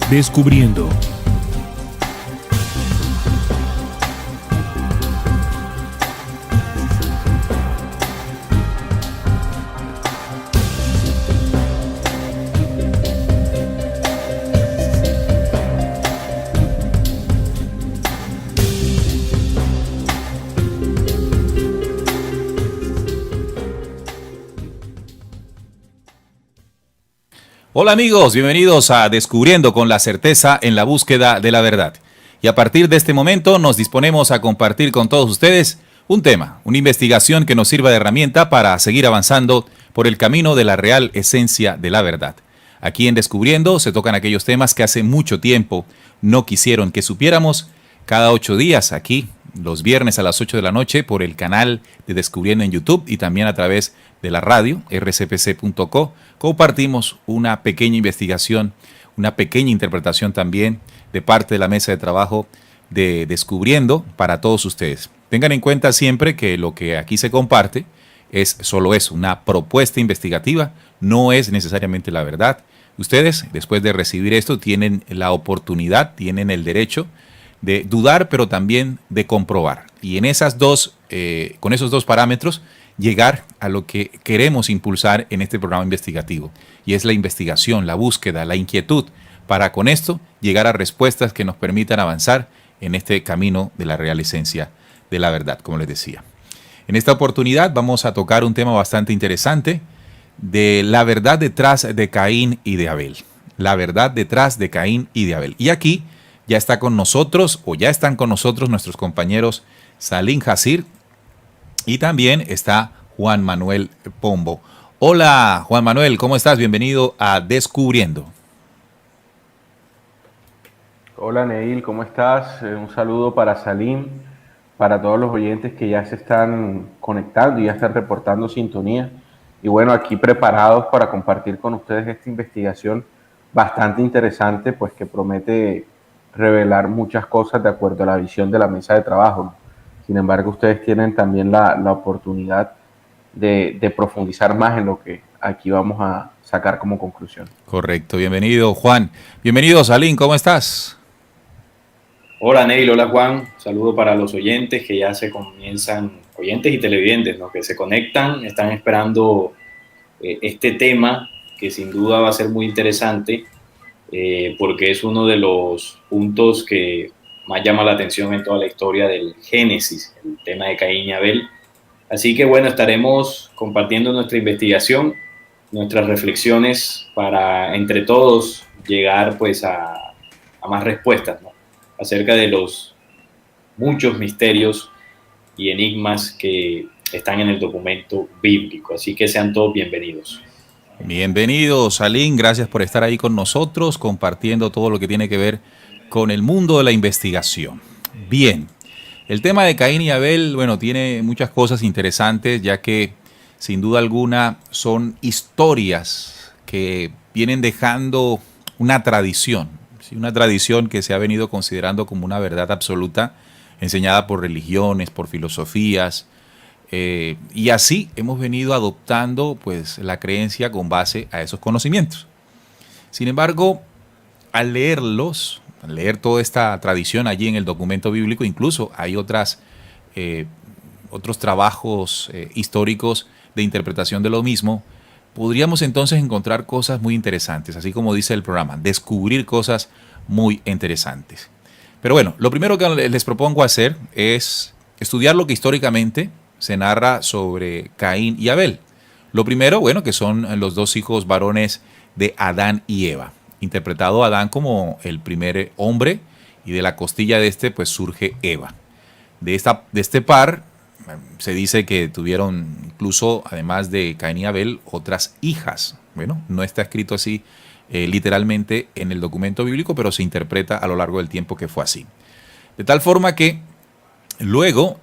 Descubriendo. Hola amigos, bienvenidos a Descubriendo con la certeza en la búsqueda de la verdad. Y a partir de este momento nos disponemos a compartir con todos ustedes un tema, una investigación que nos sirva de herramienta para seguir avanzando por el camino de la real esencia de la verdad. Aquí en Descubriendo se tocan aquellos temas que hace mucho tiempo no quisieron que supiéramos. Cada 8 días aquí, los viernes a las 8 de la noche por el canal de Descubriendo en YouTube y también a través de la radio rcpc.co, compartimos una pequeña investigación, una pequeña interpretación también de parte de la mesa de trabajo de Descubriendo para todos ustedes. Tengan en cuenta siempre que lo que aquí se comparte es solo eso, una propuesta investigativa, no es necesariamente la verdad. Ustedes, después de recibir esto, tienen la oportunidad, tienen el derecho de dudar, pero también de comprobar. Y en esas con esos dos parámetros, llegar a lo que queremos impulsar en este programa investigativo. Y es la investigación, la búsqueda, la inquietud, para con esto llegar a respuestas que nos permitan avanzar en este camino de la real esencia de la verdad, como les decía. En esta oportunidad vamos a tocar un tema bastante interesante de la verdad detrás de Caín y de Abel. La verdad detrás de Caín y de Abel. Y aquí ya está con nosotros, o ya están con nosotros nuestros compañeros Salim Hasir y también está Juan Manuel Pombo. Hola Juan Manuel, ¿cómo estás? Bienvenido a Descubriendo. Hola Neil, ¿cómo estás? Un saludo para Salim, para todos los oyentes que ya se están conectando y ya están reportando sintonía. Y bueno, aquí preparados para compartir con ustedes esta investigación bastante interesante, pues que promete revelar muchas cosas de acuerdo a la visión de la mesa de trabajo, ¿no? Sin embargo, ustedes tienen también la oportunidad de profundizar más en lo que aquí vamos a sacar como conclusión. Correcto, bienvenido Juan. Bienvenido Salim, ¿cómo estás? Hola Neil, hola Juan. Saludo para los oyentes que ya se comienzan, oyentes y televidentes, ¿no?, que se conectan, están esperando este tema que sin duda va a ser muy interesante porque es uno de los puntos que más llama la atención en toda la historia del Génesis, el tema de Caín y Abel. Así que bueno, estaremos compartiendo nuestra investigación, nuestras reflexiones para entre todos llegar pues a más respuestas, ¿no?, acerca de los muchos misterios y enigmas que están en el documento bíblico. Así que sean todos bienvenidos. Bienvenido Salim, gracias por estar ahí con nosotros, compartiendo todo lo que tiene que ver con el mundo de la investigación. Bien, el tema de Caín y Abel, bueno, tiene muchas cosas interesantes, ya que sin duda alguna son historias que vienen dejando una tradición, ¿sí? Una tradición que se ha venido considerando como una verdad absoluta, enseñada por religiones, por filosofías, y así hemos venido adoptando pues la creencia con base a esos conocimientos. Sin embargo, al leer toda esta tradición allí en el documento bíblico, incluso hay otros trabajos históricos de interpretación de lo mismo, podríamos entonces encontrar cosas muy interesantes, así como dice el programa, descubrir cosas muy interesantes. Pero bueno, lo primero que les propongo hacer es estudiar lo que históricamente se narra sobre Caín y Abel. Lo primero, bueno, que son los dos hijos varones de Adán y Eva, interpretado Adán como el primer hombre y de la costilla de este pues surge Eva. De este par se dice que tuvieron incluso, además de Caín y Abel, otras hijas. Bueno, no está escrito así literalmente en el documento bíblico, pero se interpreta a lo largo del tiempo que fue así. De tal forma que luego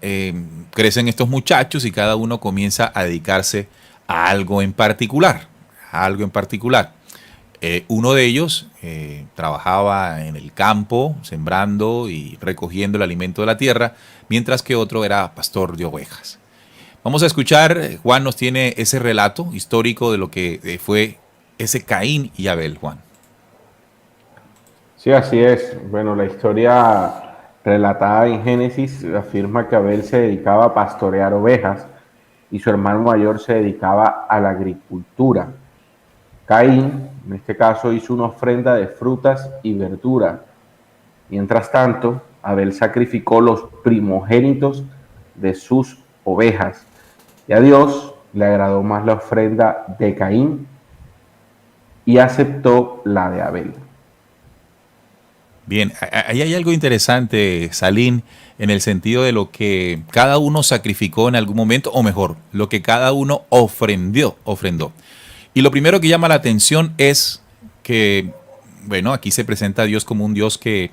crecen estos muchachos y cada uno comienza a dedicarse a algo en particular. Uno de ellos trabajaba en el campo, sembrando y recogiendo el alimento de la tierra, mientras que otro era pastor de ovejas. Vamos a escuchar, Juan nos tiene ese relato histórico de lo que fue ese Caín y Abel, Juan. Sí, así es. Bueno, la historia relatada en Génesis afirma que Abel se dedicaba a pastorear ovejas y su hermano mayor se dedicaba a la agricultura. Caín, en este caso, hizo una ofrenda de frutas y verduras. Mientras tanto, Abel sacrificó los primogénitos de sus ovejas. Y a Dios le agradó más la ofrenda de Caín y aceptó la de Abel. Bien, ahí hay algo interesante, Salín, en el sentido de lo que cada uno sacrificó en algún momento, o mejor, lo que cada uno ofrendó. Y lo primero que llama la atención es que, bueno, aquí se presenta a Dios como un Dios que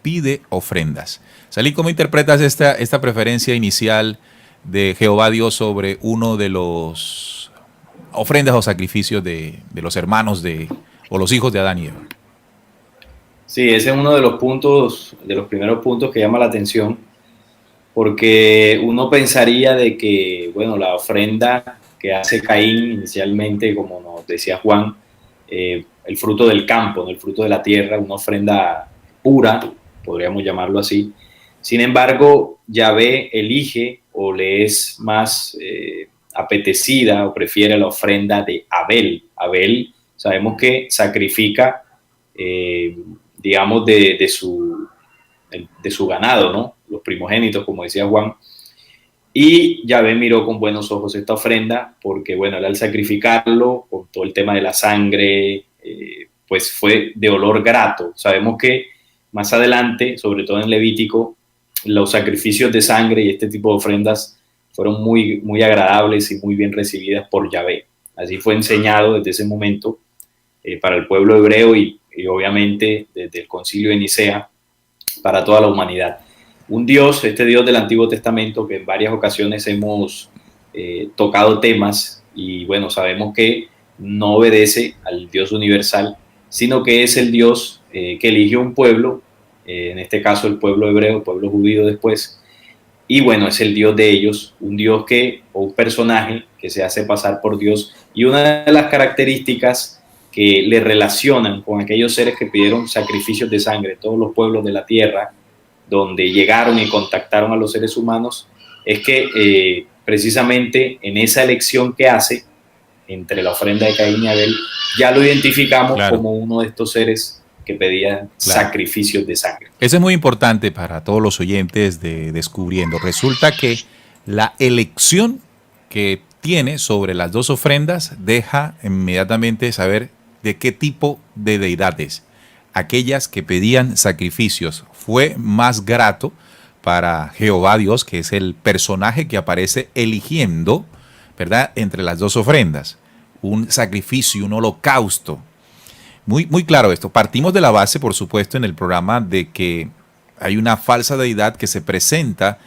pide ofrendas. Salín, ¿cómo interpretas esta preferencia inicial de Jehová Dios sobre uno de los ofrendas o sacrificios de los hermanos o los hijos de Adán y Eva? Sí, ese es uno de los puntos, de los primeros puntos que llama la atención, porque uno pensaría de que, bueno, la ofrenda que hace Caín inicialmente, como nos decía Juan, el fruto del campo, ¿no? El fruto de la tierra, una ofrenda pura, podríamos llamarlo así. Sin embargo, Yahvé elige o le es más apetecida o prefiere la ofrenda de Abel. Abel, sabemos que sacrifica, digamos, de su ganado, ¿no? Los primogénitos, como decía Juan. Y Yahvé miró con buenos ojos esta ofrenda porque, bueno, él al sacrificarlo, con todo el tema de la sangre, pues fue de olor grato. Sabemos que más adelante, sobre todo en Levítico, los sacrificios de sangre y este tipo de ofrendas fueron muy, muy agradables y muy bien recibidas por Yahvé. Así fue enseñado desde ese momento para el pueblo hebreo y obviamente desde el concilio de Nicea para toda la humanidad. Un Dios, este Dios del Antiguo Testamento, que en varias ocasiones hemos tocado temas y bueno, sabemos que no obedece al Dios universal, sino que es el Dios que eligió un pueblo, en este caso el pueblo hebreo, el pueblo judío después, y bueno, es el Dios de ellos, un Dios o un personaje que se hace pasar por Dios, y una de las características que le relacionan con aquellos seres que pidieron sacrificios de sangre, todos los pueblos de la tierra, donde llegaron y contactaron a los seres humanos, es que precisamente en esa elección que hace entre la ofrenda de Caín y Abel, ya lo identificamos como uno de estos seres que pedían sacrificios de sangre. Eso es muy importante para todos los oyentes de Descubriendo. Resulta que la elección que tiene sobre las dos ofrendas deja inmediatamente saber de qué tipo de deidades. Aquellas que pedían sacrificios fue más grato para Jehová Dios, que es el personaje que aparece eligiendo, ¿verdad?, entre las dos ofrendas. Un sacrificio, un holocausto. Muy, muy claro esto. Partimos de la base, por supuesto, en el programa de que hay una falsa deidad que se presenta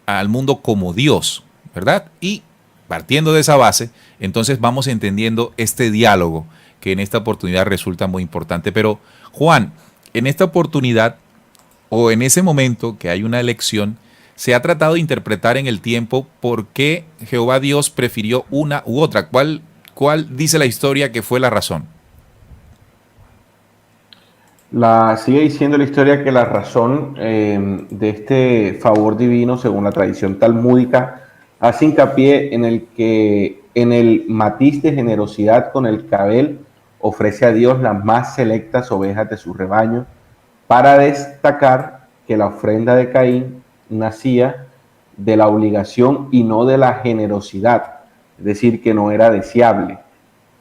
al mundo como Dios, ¿verdad? Y partiendo de esa base, entonces vamos entendiendo este diálogo que en esta oportunidad resulta muy importante. Pero, Juan, en esta oportunidad o en ese momento que hay una elección, se ha tratado de interpretar en el tiempo por qué Jehová Dios prefirió una u otra. ¿Cuál dice la historia que fue la razón? Sigue diciendo la historia que la razón de este favor divino, según la tradición talmúdica, hace hincapié en el matiz de generosidad con el que Abel ofrece a Dios las más selectas ovejas de su rebaño, para destacar que la ofrenda de Caín nacía de la obligación y no de la generosidad, es decir, que no era deseable.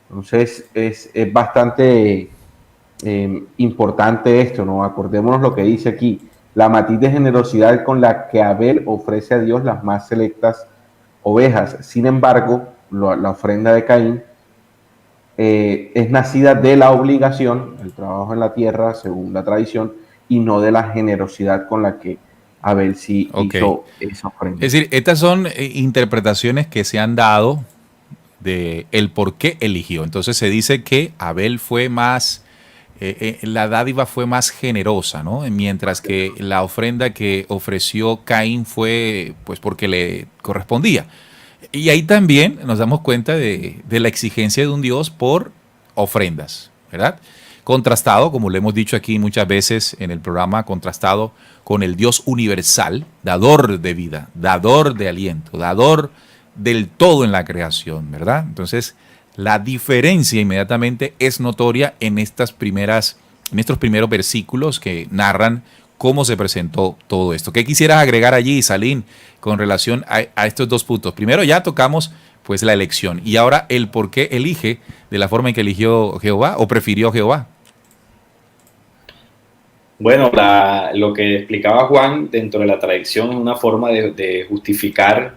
Entonces es bastante importante esto, ¿no? Acordémonos lo que dice aquí, la matiz de generosidad con la que Abel ofrece a Dios las más selectas ovejas. Sin embargo, la ofrenda de Caín es nacida de la obligación, el trabajo en la tierra, según la tradición, y no de la generosidad con la que Abel sí hizo esa ofrenda. Es decir, estas son interpretaciones que se han dado de el por qué eligió. Entonces se dice que Abel fue más, la dádiva fue más generosa, ¿no? Mientras que la ofrenda que ofreció Caín fue pues porque le correspondía. Y ahí también nos damos cuenta de la exigencia de un Dios por ofrendas, ¿verdad? contrastado, como lo hemos dicho aquí muchas veces en el programa, contrastado con el Dios universal, dador de vida, dador de aliento, dador del todo en la creación, ¿verdad? Entonces, la diferencia inmediatamente es notoria en estos primeros versículos que narran cómo se presentó todo esto. ¿Qué quisieras agregar allí, Salim, con relación a estos dos puntos? Primero ya tocamos pues la elección y ahora el por qué elige de la forma en que eligió Jehová o prefirió Jehová. Bueno, lo que explicaba Juan dentro de la tradición es una forma de justificar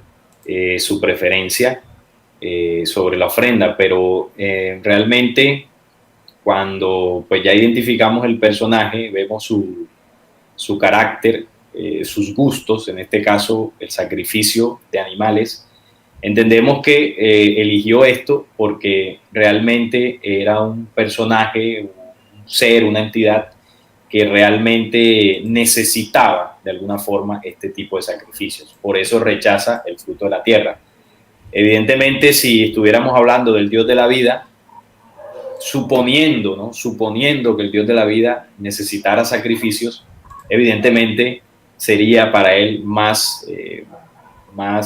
su preferencia sobre la ofrenda, pero realmente cuando pues ya identificamos el personaje, vemos su carácter, sus gustos, en este caso el sacrificio de animales, entendemos que eligió esto porque realmente era un personaje, un ser, una entidad que realmente necesitaba de alguna forma este tipo de sacrificios. Por eso rechaza el fruto de la tierra. Evidentemente, si estuviéramos hablando del Dios de la vida, suponiendo, ¿no? Suponiendo que el Dios de la vida necesitara sacrificios, evidentemente sería para él más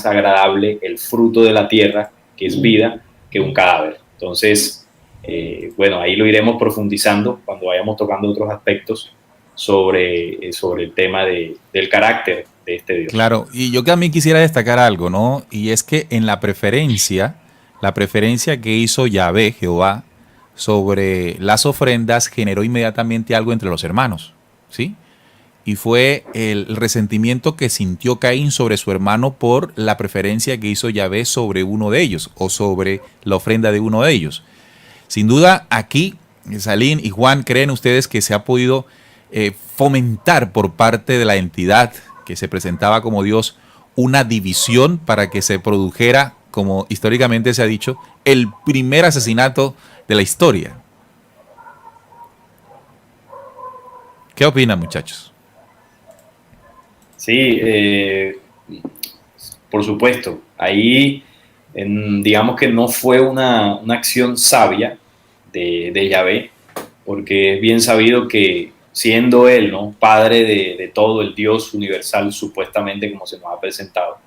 agradable el fruto de la tierra, que es vida, que un cadáver. Entonces, bueno, ahí lo iremos profundizando cuando vayamos tocando otros aspectos sobre el tema del carácter de este Dios. Claro, y yo también quisiera destacar algo, ¿no? Y es que en la preferencia que hizo Yahvé, Jehová, sobre las ofrendas generó inmediatamente algo entre los hermanos, ¿sí? Y fue el resentimiento que sintió Caín sobre su hermano por la preferencia que hizo Yahvé sobre uno de ellos o sobre la ofrenda de uno de ellos. Sin duda, aquí, Salim y Juan, ¿creen ustedes que se ha podido fomentar por parte de la entidad que se presentaba como Dios una división para que se produjera, como históricamente se ha dicho, el primer asesinato de la historia? ¿Qué opinan, muchachos? Sí, por supuesto. Ahí, digamos que no fue una acción sabia de Yahvé, porque es bien sabido que siendo él, ¿no?, padre de todo, el Dios universal, supuestamente como se nos ha presentado,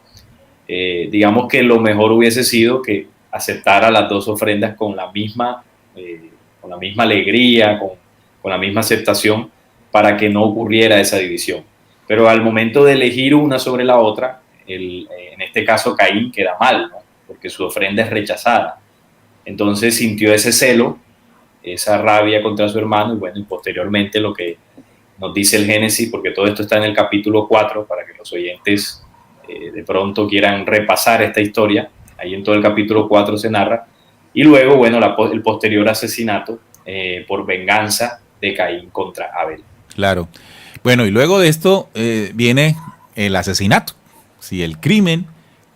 digamos que lo mejor hubiese sido que aceptara las dos ofrendas con la misma alegría, con la misma aceptación, para que no ocurriera esa división. Pero al momento de elegir una sobre la otra, en este caso Caín queda mal, ¿no?, porque su ofrenda es rechazada. Entonces sintió ese celo, esa rabia contra su hermano, y bueno, y posteriormente lo que nos dice el Génesis, porque todo esto está en el capítulo 4, para que los oyentes de pronto quieran repasar esta historia, ahí en todo el capítulo 4 se narra, y luego, bueno, el posterior asesinato por venganza de Caín contra Abel. Claro. Bueno, y luego de esto viene el asesinato, sí, el crimen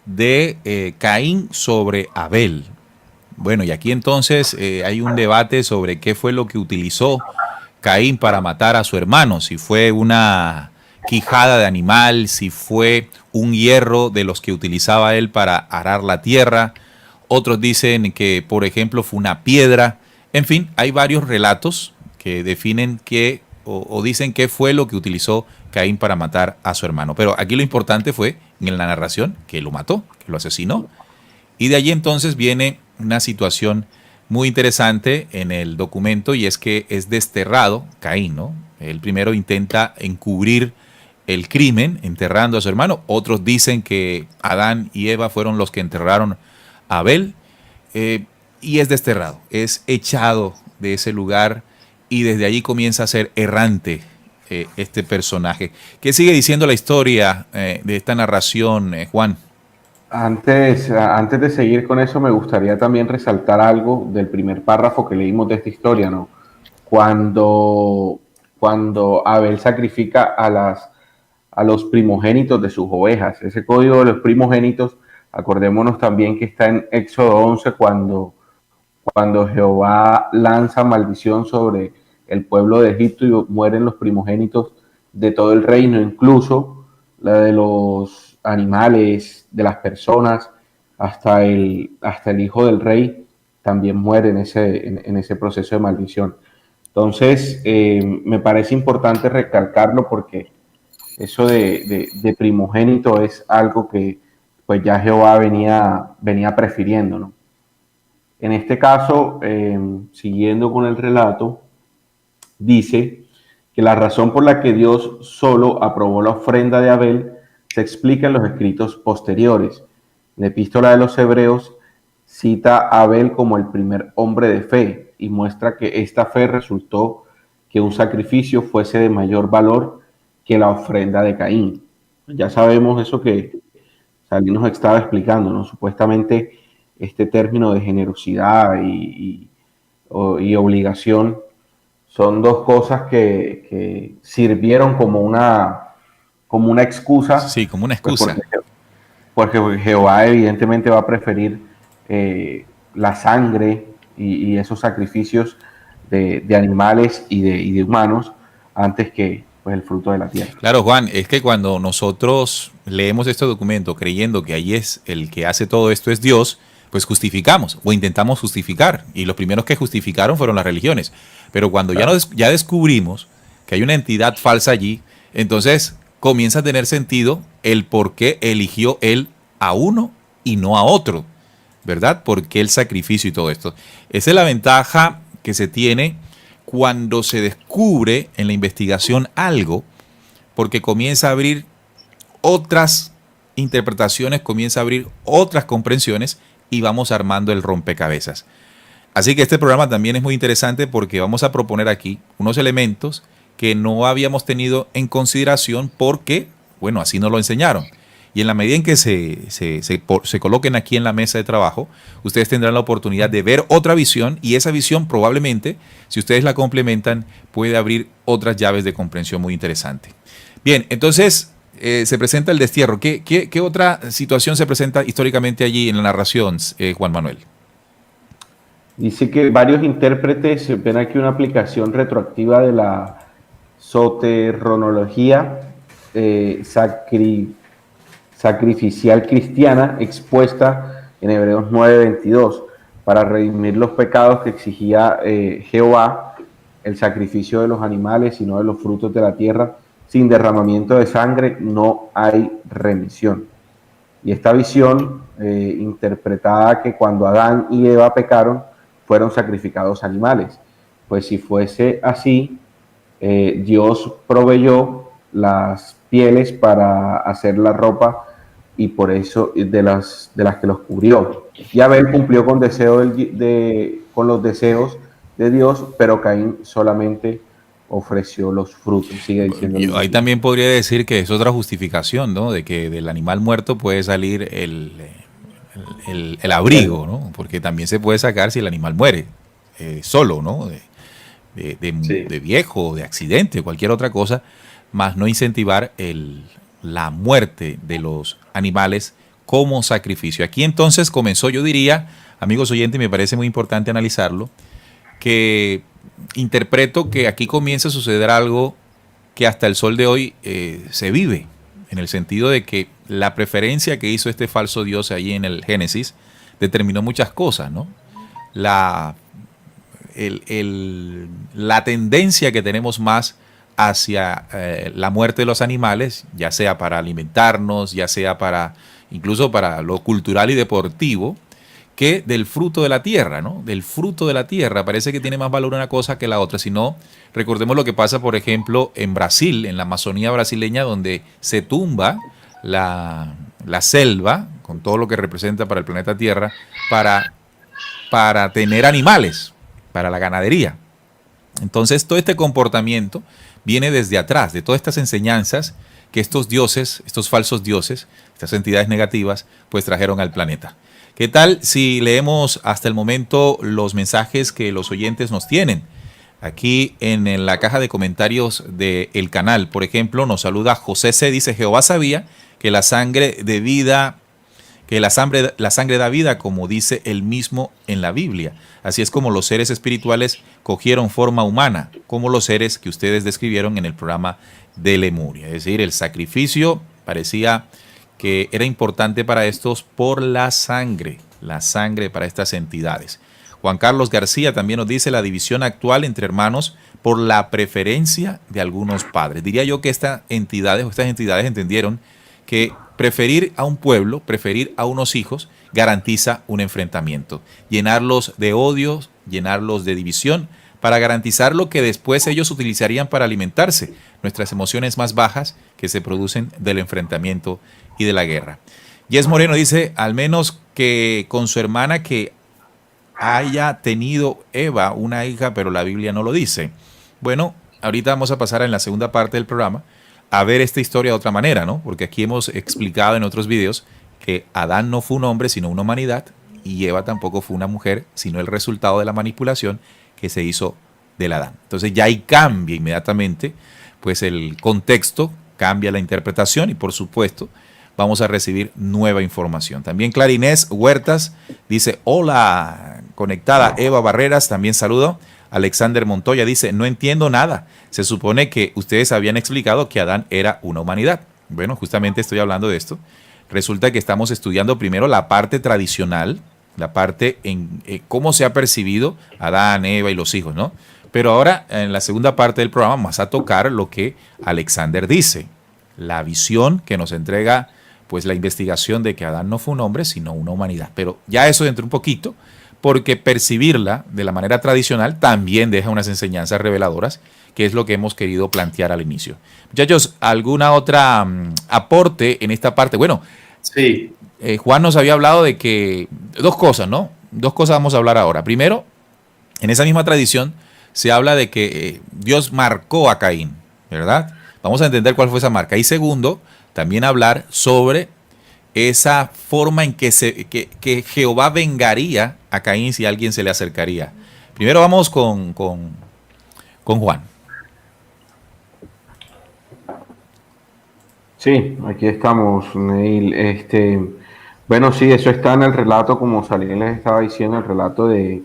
de Caín sobre Abel. Bueno, y aquí entonces hay un debate sobre qué fue lo que utilizó Caín para matar a su hermano, si fue una quijada de animal, si fue un hierro de los que utilizaba él para arar la tierra. Otros dicen que, por ejemplo, fue una piedra. En fin, hay varios relatos que definen qué o dicen qué fue lo que utilizó Caín para matar a su hermano. Pero aquí lo importante fue en la narración que lo mató, que lo asesinó. Y de allí entonces viene una situación muy interesante en el documento, y es que es desterrado Caín, ¿no? Él primero intenta encubrir el crimen enterrando a su hermano. Otros dicen que Adán y Eva fueron los que enterraron a Abel, y es desterrado, es echado de ese lugar, y desde allí comienza a ser errante este personaje. ¿Qué sigue diciendo la historia de esta narración, Juan? Antes de seguir con eso, me gustaría también resaltar algo del primer párrafo que leímos de esta historia, ¿no? Cuando Abel sacrifica a los primogénitos de sus ovejas. Ese código de los primogénitos, acordémonos también que está en Éxodo 11, cuando Jehová lanza maldición sobre el pueblo de Egipto y mueren los primogénitos de todo el reino, incluso la de los animales, de las personas, hasta el hijo del rey también muere en ese proceso de maldición. Entonces, me parece importante recalcarlo porque eso de primogénito es algo que pues ya Jehová venía prefiriendo, ¿no? En este caso, siguiendo con el relato, dice que la razón por la que Dios solo aprobó la ofrenda de Abel se explica en los escritos posteriores. La epístola de los Hebreos cita a Abel como el primer hombre de fe y muestra que esta fe resultó que un sacrificio fuese de mayor valor que la ofrenda de Caín. Ya sabemos eso que Salín nos estaba explicando, ¿no? Supuestamente este término de generosidad y obligación son dos cosas que sirvieron como una excusa. Sí, como una Pues excusa. porque Jehová evidentemente va a preferir la sangre y esos sacrificios de animales y de humanos antes que pues, el fruto de la tierra. Claro, Juan, es que cuando nosotros leemos este documento creyendo que ahí es el que hace todo esto es Dios, pues justificamos o intentamos justificar. Y los primeros que justificaron fueron las religiones. Pero cuando ya descubrimos que hay una entidad falsa allí, entonces comienza a tener sentido el por qué eligió él a uno y no a otro, ¿verdad? Porque el sacrificio y todo esto. Esa es la ventaja que se tiene cuando se descubre en la investigación algo, porque comienza a abrir otras interpretaciones, comienza a abrir otras comprensiones y vamos armando el rompecabezas. Así que este programa también es muy interesante porque vamos a proponer aquí unos elementos que no habíamos tenido en consideración porque, bueno, así nos lo enseñaron. Y en la medida en que se coloquen aquí en la mesa de trabajo, ustedes tendrán la oportunidad de ver otra visión y esa visión probablemente, si ustedes la complementan, puede abrir otras llaves de comprensión muy interesante. Bien, entonces se presenta el destierro. ¿Qué otra situación se presenta históricamente allí en la narración, Juan Manuel? Dice que varios intérpretes ven aquí una aplicación retroactiva de la soterronología sacrificial cristiana expuesta en Hebreos 9:22 para redimir los pecados que exigía Jehová, el sacrificio de los animales y no de los frutos de la tierra. Sin derramamiento de sangre no hay remisión. Y esta visión interpretada que cuando Adán y Eva pecaron fueron sacrificados animales. Pues si fuese así, Dios proveyó las pieles para hacer la ropa y por eso de las que los cubrió. Y Abel cumplió con los deseos de Dios, pero Caín solamente ofreció los frutos. Sigue diciendo. Ahí también podría decir que es otra justificación, ¿no? De que del animal muerto puede salir el abrigo, ¿no? Porque también se puede sacar si el animal muere solo, ¿no? De viejo, de accidente, cualquier otra cosa, más no incentivar la muerte de los animales como sacrificio. Aquí entonces comenzó, yo diría, amigos oyentes, me parece muy importante analizarlo, que interpreto que aquí comienza a suceder algo que hasta el sol de hoy se vive, en el sentido de que la preferencia que hizo este falso Dios allí en el Génesis determinó muchas cosas, ¿no? La tendencia que tenemos más hacia la muerte de los animales, ya sea para alimentarnos, ya sea incluso para lo cultural y deportivo, que del fruto de la tierra, ¿no? Del fruto de la tierra. Parece que tiene más valor una cosa que la otra. Si no, recordemos lo que pasa, por ejemplo, en Brasil, en la Amazonía brasileña, donde se tumba la selva, con todo lo que representa para el planeta Tierra, para tener animales, para la ganadería. Entonces, todo este comportamiento viene desde atrás, de todas estas enseñanzas que estos dioses, estos falsos dioses, estas entidades negativas, pues trajeron al planeta. ¿Qué tal si leemos hasta el momento los mensajes que los oyentes nos tienen? Aquí en la caja de comentarios del canal, por ejemplo, nos saluda José C. Dice: Jehová sabía que la sangre da vida, como dice él mismo en la Biblia. Así es como los seres espirituales cogieron forma humana, como los seres que ustedes describieron en el programa de Lemuria. Es decir, el sacrificio parecía que era importante para estos por la sangre para estas entidades. Juan Carlos García también nos dice la división actual entre hermanos por la preferencia de algunos padres. Diría yo que estas entidades entendieron que preferir a un pueblo, preferir a unos hijos, garantiza un enfrentamiento. Llenarlos de odio, llenarlos de división, para garantizar lo que después ellos utilizarían para alimentarse, nuestras emociones más bajas que se producen del enfrentamiento y de la guerra. Jess Moreno dice, al menos que con su hermana que haya tenido Eva una hija, pero la Biblia no lo dice. Bueno, ahorita vamos a pasar en la segunda parte del programa a ver esta historia de otra manera, ¿no? Porque aquí hemos explicado en otros videos que Adán no fue un hombre, sino una humanidad, y Eva tampoco fue una mujer, sino el resultado de la manipulación que se hizo del Adán. Entonces ya ahí cambia inmediatamente, pues el contexto, cambia la interpretación y por supuesto vamos a recibir nueva información. También Clarinés Huertas dice, hola, conectada. Eva Barreras también saludo. Alexander Montoya dice, no entiendo nada. Se supone que ustedes habían explicado que Adán era una humanidad. Bueno, justamente estoy hablando de esto. Resulta que estamos estudiando primero la parte tradicional, la parte en cómo se ha percibido Adán, Eva y los hijos, ¿no? Pero ahora, en la segunda parte del programa, vamos a tocar lo que Alexander dice, la visión que nos entrega, pues, la investigación de que Adán no fue un hombre, sino una humanidad. Pero ya eso dentro un poquito, porque percibirla de la manera tradicional también deja unas enseñanzas reveladoras, que es lo que hemos querido plantear al inicio. Muchachos, ¿alguna otra aporte en esta parte? Bueno, sí. Juan nos había hablado de que dos cosas, ¿no? Dos cosas vamos a hablar ahora. Primero, en esa misma tradición se habla de que Dios marcó a Caín, ¿verdad? Vamos a entender cuál fue esa marca. Y segundo, también hablar sobre esa forma en que Jehová vengaría a Caín si alguien se le acercaría. Primero vamos con Juan. Sí, aquí estamos, Neil. Bueno, sí, eso está en el relato, como Salim les estaba diciendo, el relato de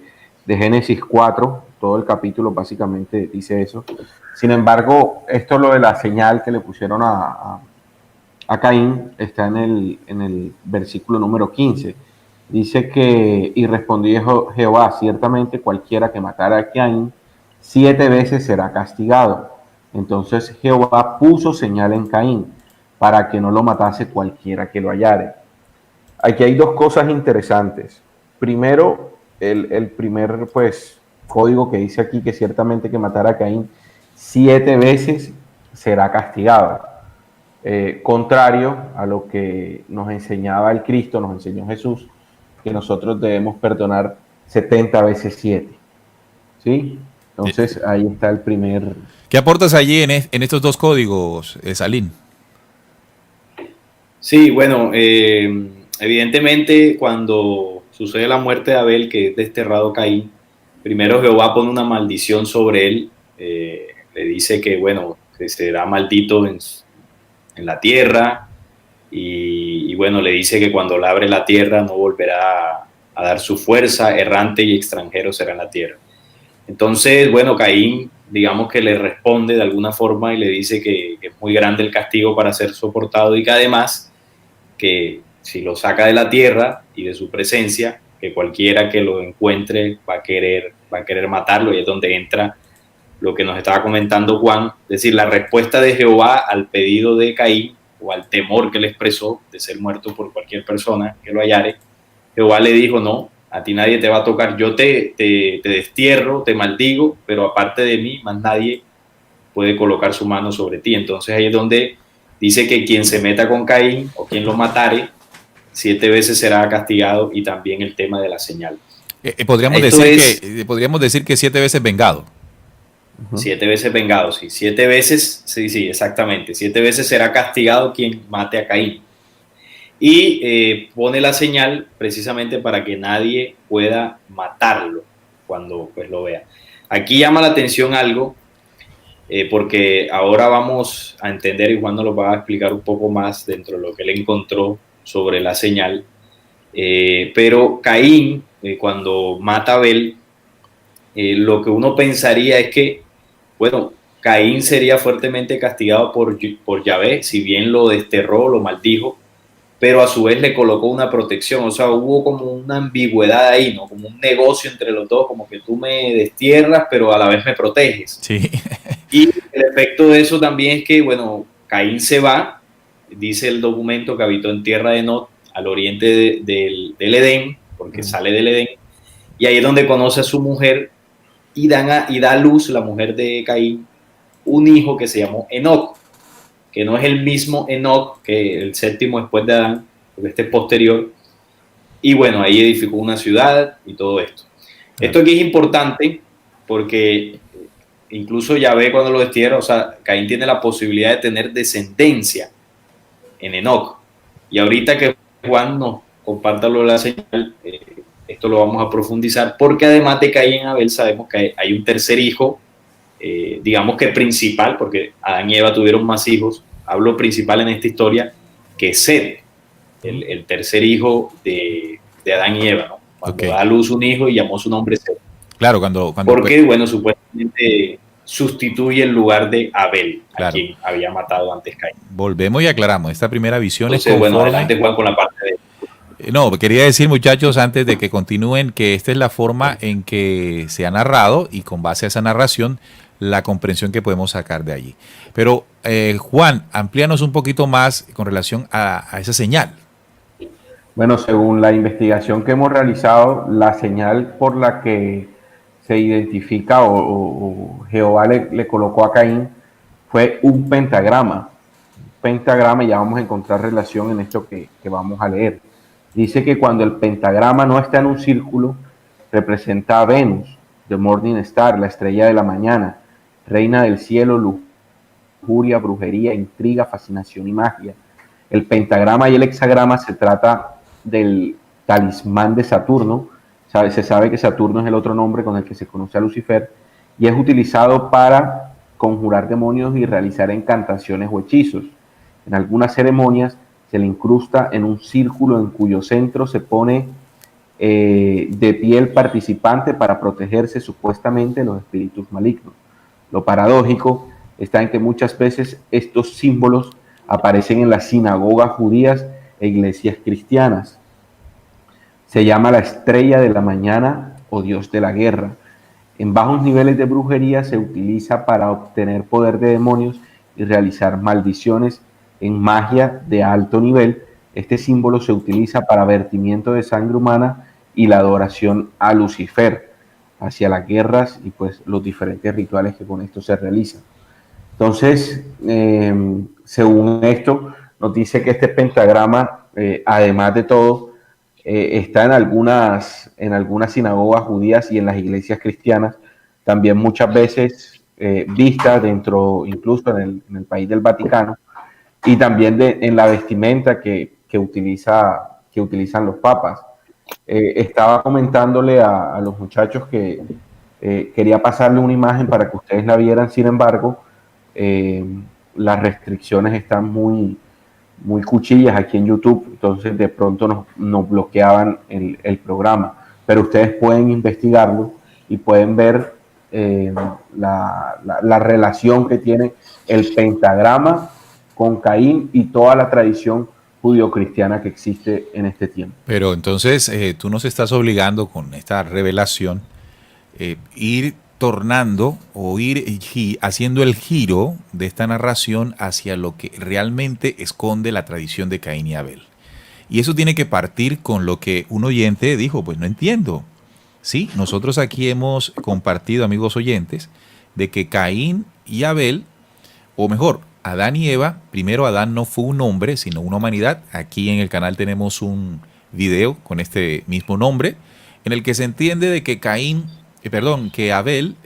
Génesis 4, todo el capítulo básicamente dice eso. Sin embargo, esto lo de la señal que le pusieron a Caín está en el versículo número 15. Dice que, y respondió Jehová, ciertamente cualquiera que matara a Caín 7 veces será castigado. Entonces Jehová puso señal en Caín para que no lo matase cualquiera que lo hallare. Aquí hay dos cosas interesantes. Primero, el primer pues código que dice aquí que ciertamente que matar a Caín 7 veces será castigado. Contrario a lo que nos enseñaba el Cristo, nos enseñó Jesús, que nosotros debemos perdonar 70 veces 7. ¿Sí? Entonces ahí está el primer... ¿Qué aportas allí en estos dos códigos, Salim? Sí, bueno, evidentemente cuando sucede la muerte de Abel, que es desterrado Caín, primero Jehová pone una maldición sobre él, le dice que, bueno, que será maldito en la tierra y bueno, le dice que cuando labre la tierra no volverá a dar su fuerza, errante y extranjero será en la tierra. Entonces, bueno, Caín, digamos que le responde de alguna forma y le dice que es muy grande el castigo para ser soportado y que además que si lo saca de la tierra y de su presencia, que cualquiera que lo encuentre va a querer matarlo, y es donde entra lo que nos estaba comentando Juan, es decir, la respuesta de Jehová al pedido de Caín o al temor que le expresó de ser muerto por cualquier persona que lo hallare. Jehová le dijo, no, a ti nadie te va a tocar, yo te destierro, te maldigo, pero aparte de mí, más nadie puede colocar su mano sobre ti. Entonces ahí es donde dice que quien se meta con Caín o quien lo matare, 7 veces será castigado, y también el tema de la señal. Podríamos decir que 7 veces vengado. 7 veces vengado, sí. 7 veces, sí, exactamente. 7 veces será castigado quien mate a Caín. Y pone la señal precisamente para que nadie pueda matarlo cuando pues lo vea. Aquí llama la atención algo, porque ahora vamos a entender, y Juan nos lo va a explicar un poco más dentro de lo que él encontró sobre la señal. Pero Caín, cuando mata a Abel, lo que uno pensaría es que, bueno, Caín sería fuertemente castigado por Yahvé, si bien lo desterró, lo maldijo, pero a su vez le colocó una protección. O sea, hubo como una ambigüedad ahí, ¿no? Como un negocio entre los dos, como que tú me destierras, pero a la vez me proteges. Sí. Y el efecto de eso también es que, bueno, Caín se va, dice el documento que habitó en tierra de Nod, al oriente del Edén, porque sale del Edén, y ahí es donde conoce a su mujer y da a luz, la mujer de Caín, un hijo que se llamó Enoc, que no es el mismo Enoc que el séptimo después de Adán, porque este es posterior, y bueno, ahí edificó una ciudad y todo esto. Esto aquí es importante porque incluso Yahvé cuando lo destierra, o sea, Caín tiene la posibilidad de tener descendencia en Enoc. Y ahorita que Juan nos comparta lo de la señal, esto lo vamos a profundizar, porque además de Caín y Abel sabemos que hay un tercer hijo, digamos que principal, porque Adán y Eva tuvieron más hijos, hablo principal en esta historia, que es Set, el tercer hijo de Adán y Eva, ¿no? Cuando da a luz un hijo y llamó su nombre Set. Claro, porque, bueno, supuestamente sustituye el lugar de Abel, claro, a quien había matado antes Caín. Volvemos y aclaramos, esta primera visión Entonces, es conforme... bueno, adelante Juan con la parte de... No, quería decir, muchachos, antes de que continúen, que esta es la forma en que se ha narrado y con base a esa narración, la comprensión que podemos sacar de allí. Pero, Juan, amplíanos un poquito más con relación a esa señal. Bueno, según la investigación que hemos realizado, la señal por la que se identifica o Jehová le colocó a Caín fue un pentagrama. Pentagrama, y ya vamos a encontrar relación en esto que vamos a leer. Dice que cuando el pentagrama no está en un círculo, representa a Venus, the Morning Star, la estrella de la mañana, reina del cielo, lujuria, brujería, intriga, fascinación y magia. El pentagrama y el hexagrama se trata del talismán de Saturno. Se sabe que Saturno es el otro nombre con el que se conoce a Lucifer, y es utilizado para conjurar demonios y realizar encantaciones o hechizos. En algunas ceremonias se le incrusta en un círculo en cuyo centro se pone de pie el participante para protegerse supuestamente de los espíritus malignos. Lo paradójico está en que muchas veces estos símbolos aparecen en las sinagogas judías e iglesias cristianas. Se llama la estrella de la mañana o Dios de la guerra. En bajos niveles de brujería se utiliza para obtener poder de demonios y realizar maldiciones. En magia de alto nivel, este símbolo se utiliza para vertimiento de sangre humana y la adoración a Lucifer, hacia las guerras y pues los diferentes rituales que con esto se realizan. Entonces, según esto, nos dice que este pentagrama, además de todo, está en algunas sinagogas judías y en las iglesias cristianas, también muchas veces vista dentro, incluso en el país del Vaticano, y también en la vestimenta que utilizan los papas. Estaba comentándole a los muchachos que quería pasarle una imagen para que ustedes la vieran. Sin embargo, las restricciones están muy cuchillas aquí en YouTube, entonces de pronto nos bloqueaban el programa, pero ustedes pueden investigarlo y pueden ver la relación que tiene el pentagrama con Caín y toda la tradición judio-cristiana que existe en este tiempo. Pero entonces tú nos estás obligando con esta revelación ir tornando o ir haciendo el giro de esta narración hacia lo que realmente esconde la tradición de Caín y Abel. Y eso tiene que partir con lo que un oyente dijo, pues no entiendo. Sí, nosotros aquí hemos compartido, amigos oyentes, de que Caín y Abel, o mejor, Adán y Eva, primero Adán no fue un hombre, sino una humanidad. Aquí en el canal tenemos un video con este mismo nombre, en el que se entiende de que que Abel,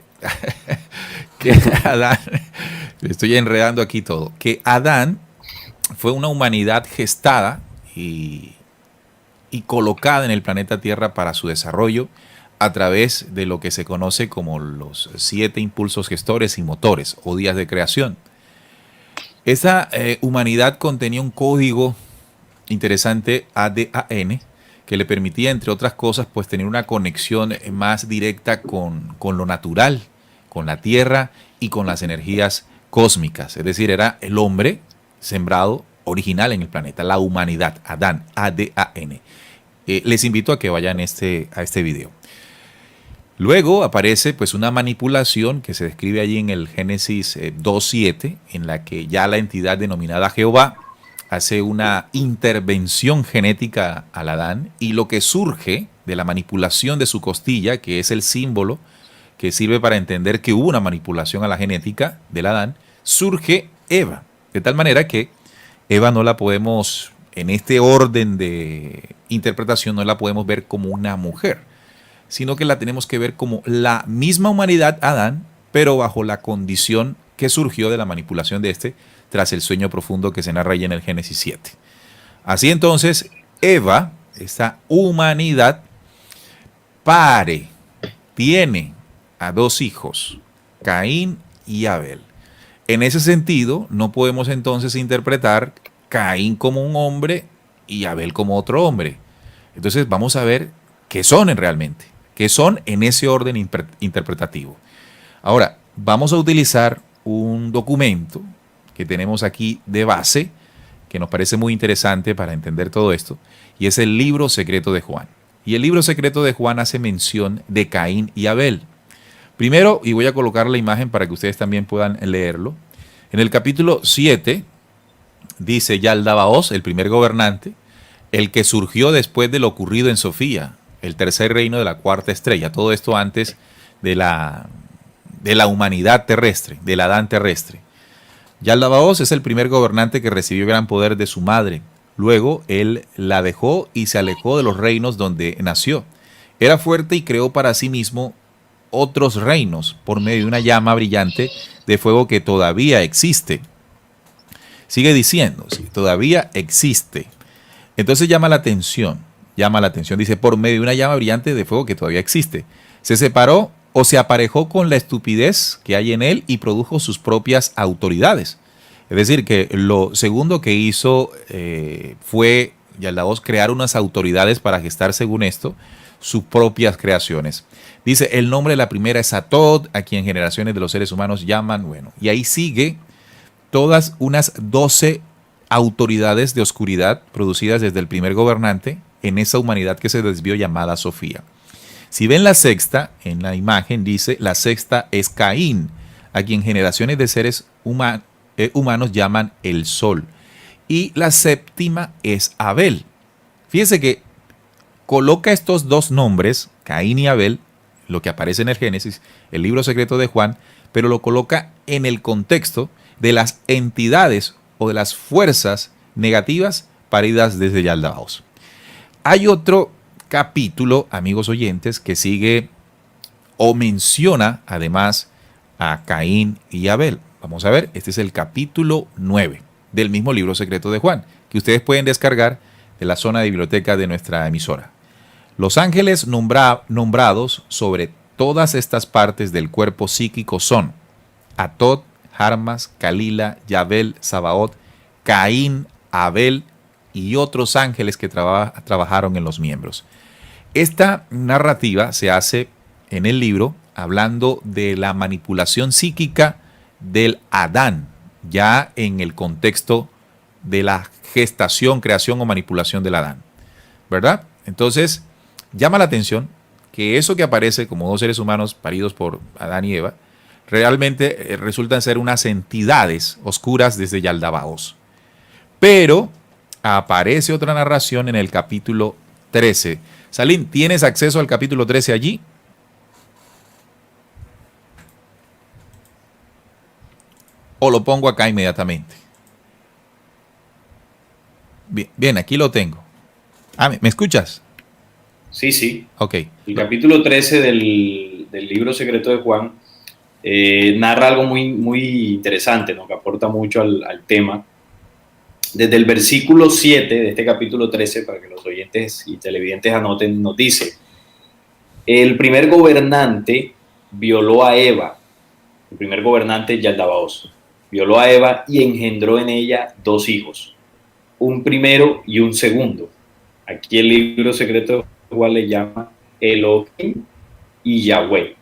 que Adán, estoy enredando aquí todo, que Adán fue una humanidad gestada y colocada en el planeta Tierra para su desarrollo a través de lo que se conoce como los 7 impulsos gestores y motores o días de creación. Esa humanidad contenía un código interesante ADAN que le permitía, entre otras cosas, pues tener una conexión más directa con lo natural, con la tierra y con las energías cósmicas. Es decir, era el hombre sembrado original en el planeta, la humanidad, Adán, A-D-A-N. Les invito a que vayan a este video. Luego aparece pues una manipulación que se describe allí en el Génesis 2.7, en la que ya la entidad denominada Jehová hace una intervención genética al Adán, y lo que surge de la manipulación de su costilla, que es el símbolo que sirve para entender que hubo una manipulación a la genética del Adán, surge Eva. De tal manera que Eva no la podemos, en este orden de interpretación, no la podemos ver como una mujer, sino que la tenemos que ver como la misma humanidad Adán, pero bajo la condición que surgió de la manipulación de este tras el sueño profundo que se narra ahí en el Génesis 7. Así entonces, Eva, esta humanidad, tiene a dos hijos, Caín y Abel. En ese sentido, no podemos entonces interpretar Caín como un hombre y Abel como otro hombre. Entonces vamos a ver qué son realmente, qué son en ese orden interpretativo. Ahora, vamos a utilizar un documento que tenemos aquí de base, que nos parece muy interesante para entender todo esto, y es el libro secreto de Juan. Y el libro secreto de Juan hace mención de Caín y Abel. Primero, y voy a colocar la imagen para que ustedes también puedan leerlo, en el capítulo 7 dice Yaldabaoth, el primer gobernante, el que surgió después de lo ocurrido en Sofía, el tercer reino de la cuarta estrella, todo esto antes de la humanidad terrestre, del Adán terrestre. Yaldabaoth es el primer gobernante que recibió gran poder de su madre. Luego él la dejó y se alejó de los reinos donde nació. Era fuerte y creó para sí mismo otros reinos por medio de una llama brillante de fuego que todavía existe. Sigue diciendo, sí, todavía existe. Entonces llama la atención, dice, por medio de una llama brillante de fuego que todavía existe. Se separó o se aparejó con la estupidez que hay en él y produjo sus propias autoridades. Es decir, que lo segundo que hizo fue Yaldabaoth crear unas autoridades para gestar, según esto, sus propias creaciones. Dice, el nombre de la primera es Atod, a quien generaciones de los seres humanos llaman, bueno, y ahí sigue todas unas 12 autoridades de oscuridad producidas desde el primer gobernante en esa humanidad que se desvió llamada Sofía. Si ven la sexta, en la imagen dice, la sexta es Caín, a quien generaciones de seres humanos llaman el sol. Y la séptima es Abel. Fíjense que coloca estos dos nombres, Caín y Abel, lo que aparece en el Génesis, el libro secreto de Juan, pero lo coloca en el contexto de las entidades o de las fuerzas negativas paridas desde Yaldabaoth. Hay otro capítulo, amigos oyentes, que sigue o menciona además a Caín y Abel. Vamos a ver, este es el capítulo 9 del mismo libro secreto de Juan, que ustedes pueden descargar de la zona de biblioteca de nuestra emisora. Los ángeles nombrados sobre todas estas partes del cuerpo psíquico son Atod, Harmas, Calila, Yabel, Sabaoth, Caín, Abel y otros ángeles que trabajaron en los miembros. Esta narrativa se hace en el libro hablando de la manipulación psíquica del Adán, ya en el contexto de la gestación, creación o manipulación del Adán, ¿verdad? Entonces, llama la atención que eso que aparece como dos seres humanos paridos por Adán y Eva, realmente resultan ser unas entidades oscuras desde Yaldabaoth. Pero aparece otra narración en el capítulo 13. Salim, ¿tienes acceso al capítulo 13 allí? ¿O lo pongo acá inmediatamente? Bien, aquí lo tengo. ¿Me escuchas? Sí, sí. Ok. El capítulo 13 del libro secreto de Juan narra algo muy, muy interesante, ¿no? Que aporta mucho al tema. Desde el versículo 7 de este capítulo 13, para que los oyentes y televidentes anoten, nos dice: el primer gobernante violó a Eva, el primer gobernante Yaldabaoth, violó a Eva y engendró en ella dos hijos, un primero y un segundo. Aquí el libro secreto de Juan le llama Elohim y Yahweh.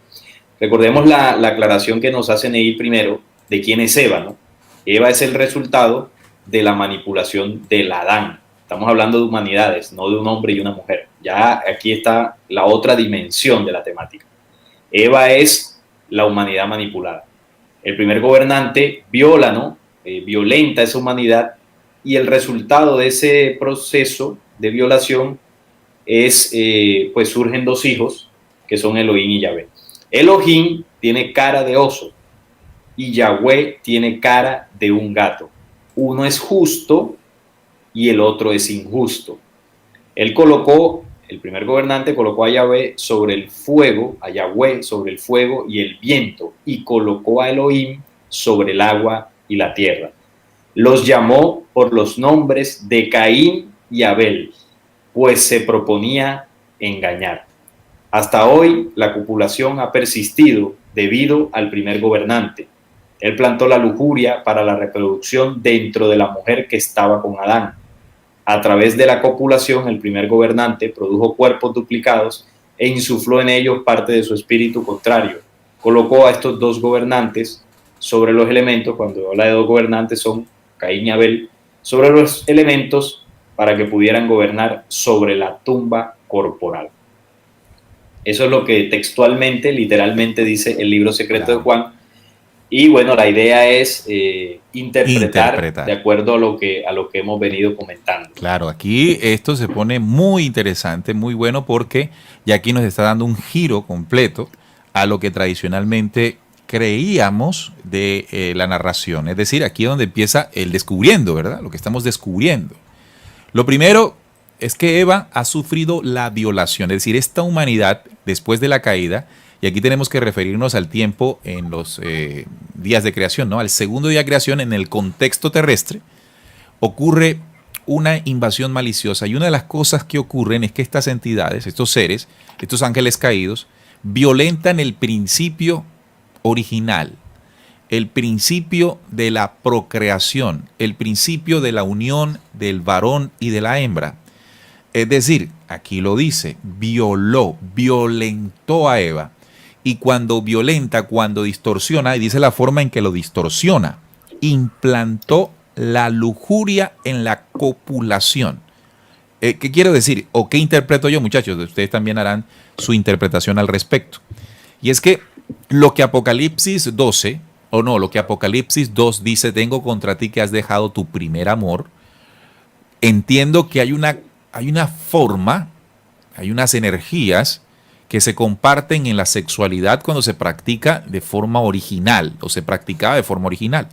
Recordemos la aclaración que nos hace Neil primero de quién es Eva, ¿no? Eva es el resultado de la manipulación del Adán. Estamos hablando de humanidades, no de un hombre y una mujer. Ya aquí está la otra dimensión de la temática. Eva es la humanidad manipulada. El primer gobernante viola, ¿no? Violenta esa humanidad, y el resultado de ese proceso de violación es, pues surgen dos hijos, que son Elohim y Yahvé. Elohim tiene cara de oso y Yahvé tiene cara de un gato. Uno es justo y el otro es injusto. Él colocó, el primer gobernante colocó a Yahvé sobre el fuego, a Yahvé sobre el fuego y el viento, y colocó a Elohim sobre el agua y la tierra. Los llamó por los nombres de Caín y Abel, pues se proponía engañar. Hasta hoy la copulación ha persistido debido al primer gobernante. Él plantó la lujuria para la reproducción dentro de la mujer que estaba con Adán. A través de la copulación, el primer gobernante produjo cuerpos duplicados e insufló en ellos parte de su espíritu contrario. Colocó a estos dos gobernantes sobre los elementos, cuando habla de dos gobernantes son Caín y Abel, sobre los elementos para que pudieran gobernar sobre la tumba corporal. Eso es lo que textualmente, literalmente dice el libro secreto de Juan. Y bueno, la idea es interpretar de acuerdo a lo que hemos venido comentando. Claro, aquí esto se pone muy interesante, muy bueno, porque ya aquí nos está dando un giro completo a lo que tradicionalmente creíamos de la narración. Es decir, aquí es donde empieza el descubriendo, ¿verdad? Lo que estamos descubriendo. Lo primero es que Eva ha sufrido la violación, es decir, esta humanidad después de la caída, y aquí tenemos que referirnos al tiempo en los días de creación, ¿no? Al segundo día de creación, en el contexto terrestre, ocurre una invasión maliciosa, y una de las cosas que ocurren es que estas entidades, estos seres, estos ángeles caídos, violentan el principio original, el principio de la procreación, el principio de la unión del varón y de la hembra. Es decir, aquí lo dice, violentó a Eva. Y cuando violenta, cuando distorsiona, y dice la forma en que lo distorsiona, implantó la lujuria en la copulación. ¿Qué quiero decir? ¿O qué interpreto yo, muchachos? Ustedes también harán su interpretación al respecto. Y es que lo que Apocalipsis 12, o no, lo que Apocalipsis 2 dice, tengo contra ti que has dejado tu primer amor, entiendo que hay una forma, hay unas energías que se comparten en la sexualidad cuando se practica de forma original, o se practicaba de forma original.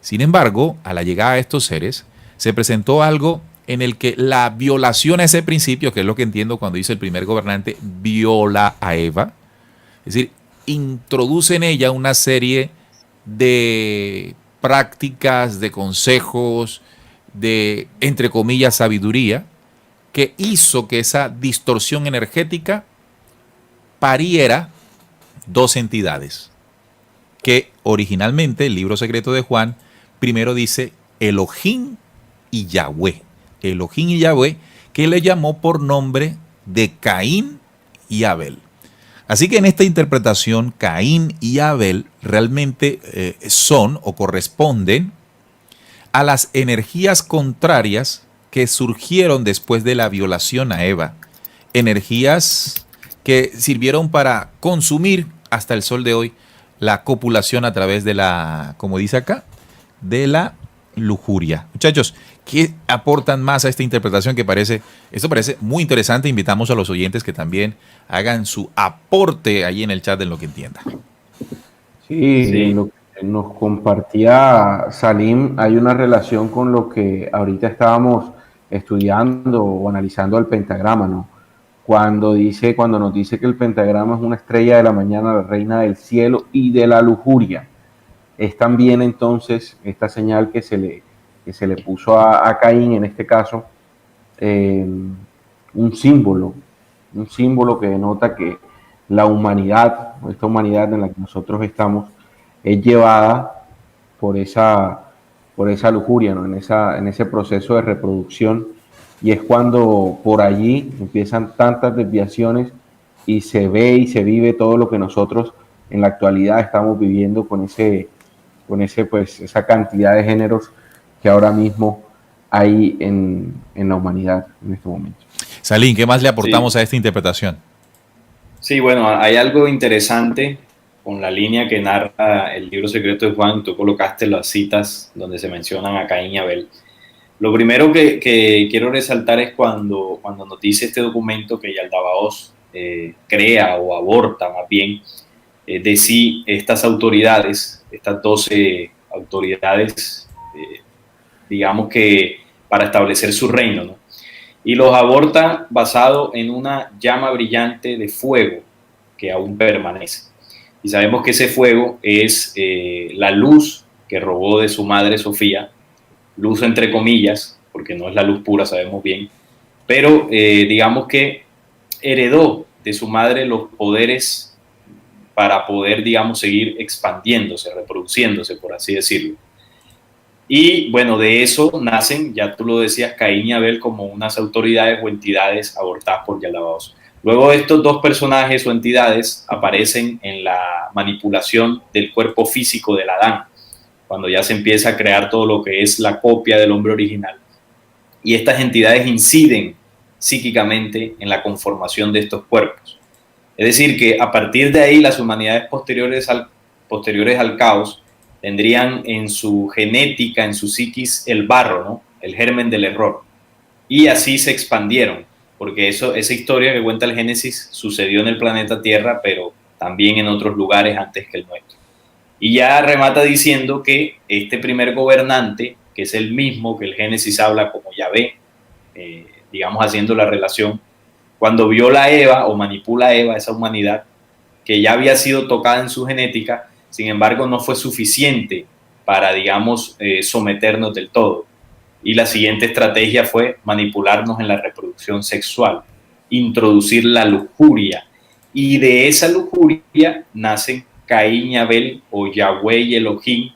Sin embargo, a la llegada de estos seres, se presentó algo en el que la violación a ese principio, que es lo que entiendo cuando dice el primer gobernante, viola a Eva, es decir, introduce en ella una serie de prácticas, de consejos, de, entre comillas, sabiduría, que hizo que esa distorsión energética pariera dos entidades, que originalmente el libro secreto de Juan primero dice Elohim y Yahvé. Elohim y Yahvé, que le llamó por nombre de Caín y Abel. Así que en esta interpretación, Caín y Abel realmente son o corresponden a las energías contrarias que surgieron después de la violación a Eva. Energías que sirvieron para consumir hasta el sol de hoy la copulación a través de la, como dice acá, de la lujuria. Muchachos, ¿qué aportan más a esta interpretación que esto parece muy interesante? Invitamos a los oyentes que también hagan su aporte ahí en el chat en lo que entiendan. Sí, lo que nos compartía Salim, hay una relación con lo que ahorita estábamos estudiando o analizando el pentagrama, ¿no? Cuando nos dice que el pentagrama es una estrella de la mañana, la reina del cielo y de la lujuria, es también entonces esta señal que se le puso a Caín, en este caso, un símbolo que denota que la humanidad, esta humanidad en la que nosotros estamos, es llevada por esa lujuria, ¿no? En ese proceso de reproducción. Y es cuando por allí empiezan tantas desviaciones y se ve y se vive todo lo que nosotros en la actualidad estamos viviendo con esa cantidad de géneros que ahora mismo hay en la humanidad en este momento. Salim, ¿qué más le aportamos a esta interpretación? Sí, bueno, hay algo interesante con la línea que narra el libro secreto de Juan. Tú colocaste las citas donde se mencionan a Caín y Abel. Lo primero que quiero resaltar es cuando nos dice este documento que Yaldabaoth crea o aborta más bien de sí estas autoridades, estas 12 autoridades, digamos que para establecer su reino, ¿no? Y los aborta basado en una llama brillante de fuego que aún permanece. Y sabemos que ese fuego es la luz que robó de su madre Sofía, luz entre comillas, porque no es la luz pura, sabemos bien, pero digamos que heredó de su madre los poderes para poder, digamos, seguir expandiéndose, reproduciéndose, por así decirlo. Y bueno, de eso nacen, ya tú lo decías, Caín y Abel como unas autoridades o entidades abortadas por Yaldabaoth. Luego estos dos personajes o entidades aparecen en la manipulación del cuerpo físico del Adán, cuando ya se empieza a crear todo lo que es la copia del hombre original. Y estas entidades inciden psíquicamente en la conformación de estos cuerpos. Es decir, que a partir de ahí las humanidades posteriores al caos tendrían en su genética, en su psiquis, el barro, ¿no? El germen del error. Y así se expandieron, porque esa historia que cuenta el Génesis sucedió en el planeta Tierra, pero también en otros lugares antes que el nuestro. Y ya remata diciendo que este primer gobernante, que es el mismo que el Génesis habla como Yahvé, digamos haciendo la relación, cuando viola a Eva o manipula a Eva, esa humanidad que ya había sido tocada en su genética, sin embargo no fue suficiente para, digamos, someternos del todo. Y la siguiente estrategia fue manipularnos en la reproducción sexual, introducir la lujuria. Y de esa lujuria nacen Caín y Abel o Yahweh y Elohim,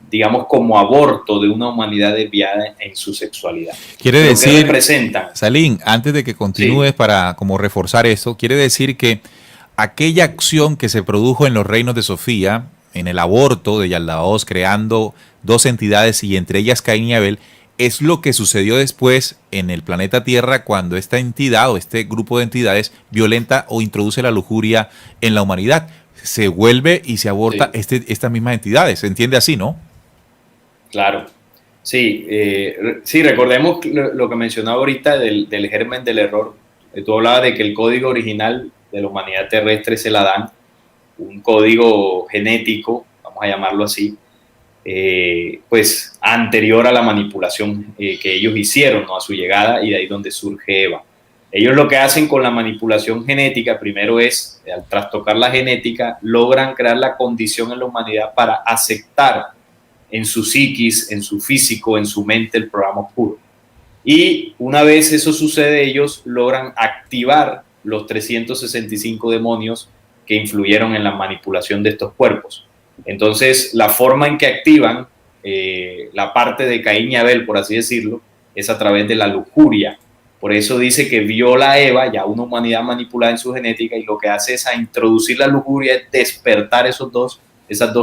digamos, como aborto de una humanidad desviada en su sexualidad. Quiere decir, representan. Salim, antes de que continúes, para como reforzar esto, quiere decir que aquella acción que se produjo en los reinos de Sofía, en el aborto de Yaldabaoth, creando dos entidades y entre ellas Caín y Abel, es lo que sucedió después en el planeta Tierra cuando esta entidad o este grupo de entidades violenta o introduce la lujuria en la humanidad. Se vuelve y se aborta estas mismas entidades. ¿Se entiende así, no? Claro. Sí, sí, recordemos lo que mencionaba ahorita del germen del error. Tú hablabas de que el código original de la humanidad terrestre es el Adán, un código genético, vamos a llamarlo así, pues anterior a la manipulación que ellos hicieron, ¿no? A su llegada, y de ahí donde surge Eva. Ellos lo que hacen con la manipulación genética, primero es, al trastocar la genética, logran crear la condición en la humanidad para aceptar en su psiquis, en su físico, en su mente el programa oscuro. Y una vez eso sucede, ellos logran activar los 365 demonios que influyeron en la manipulación de estos cuerpos. Entonces, la forma en que activan la parte de Caín y Abel, por así decirlo, es a través de la lujuria. Por eso dice que viola a Eva, ya una humanidad manipulada en su genética, y lo que hace es a introducir la lujuria, es despertar esas dos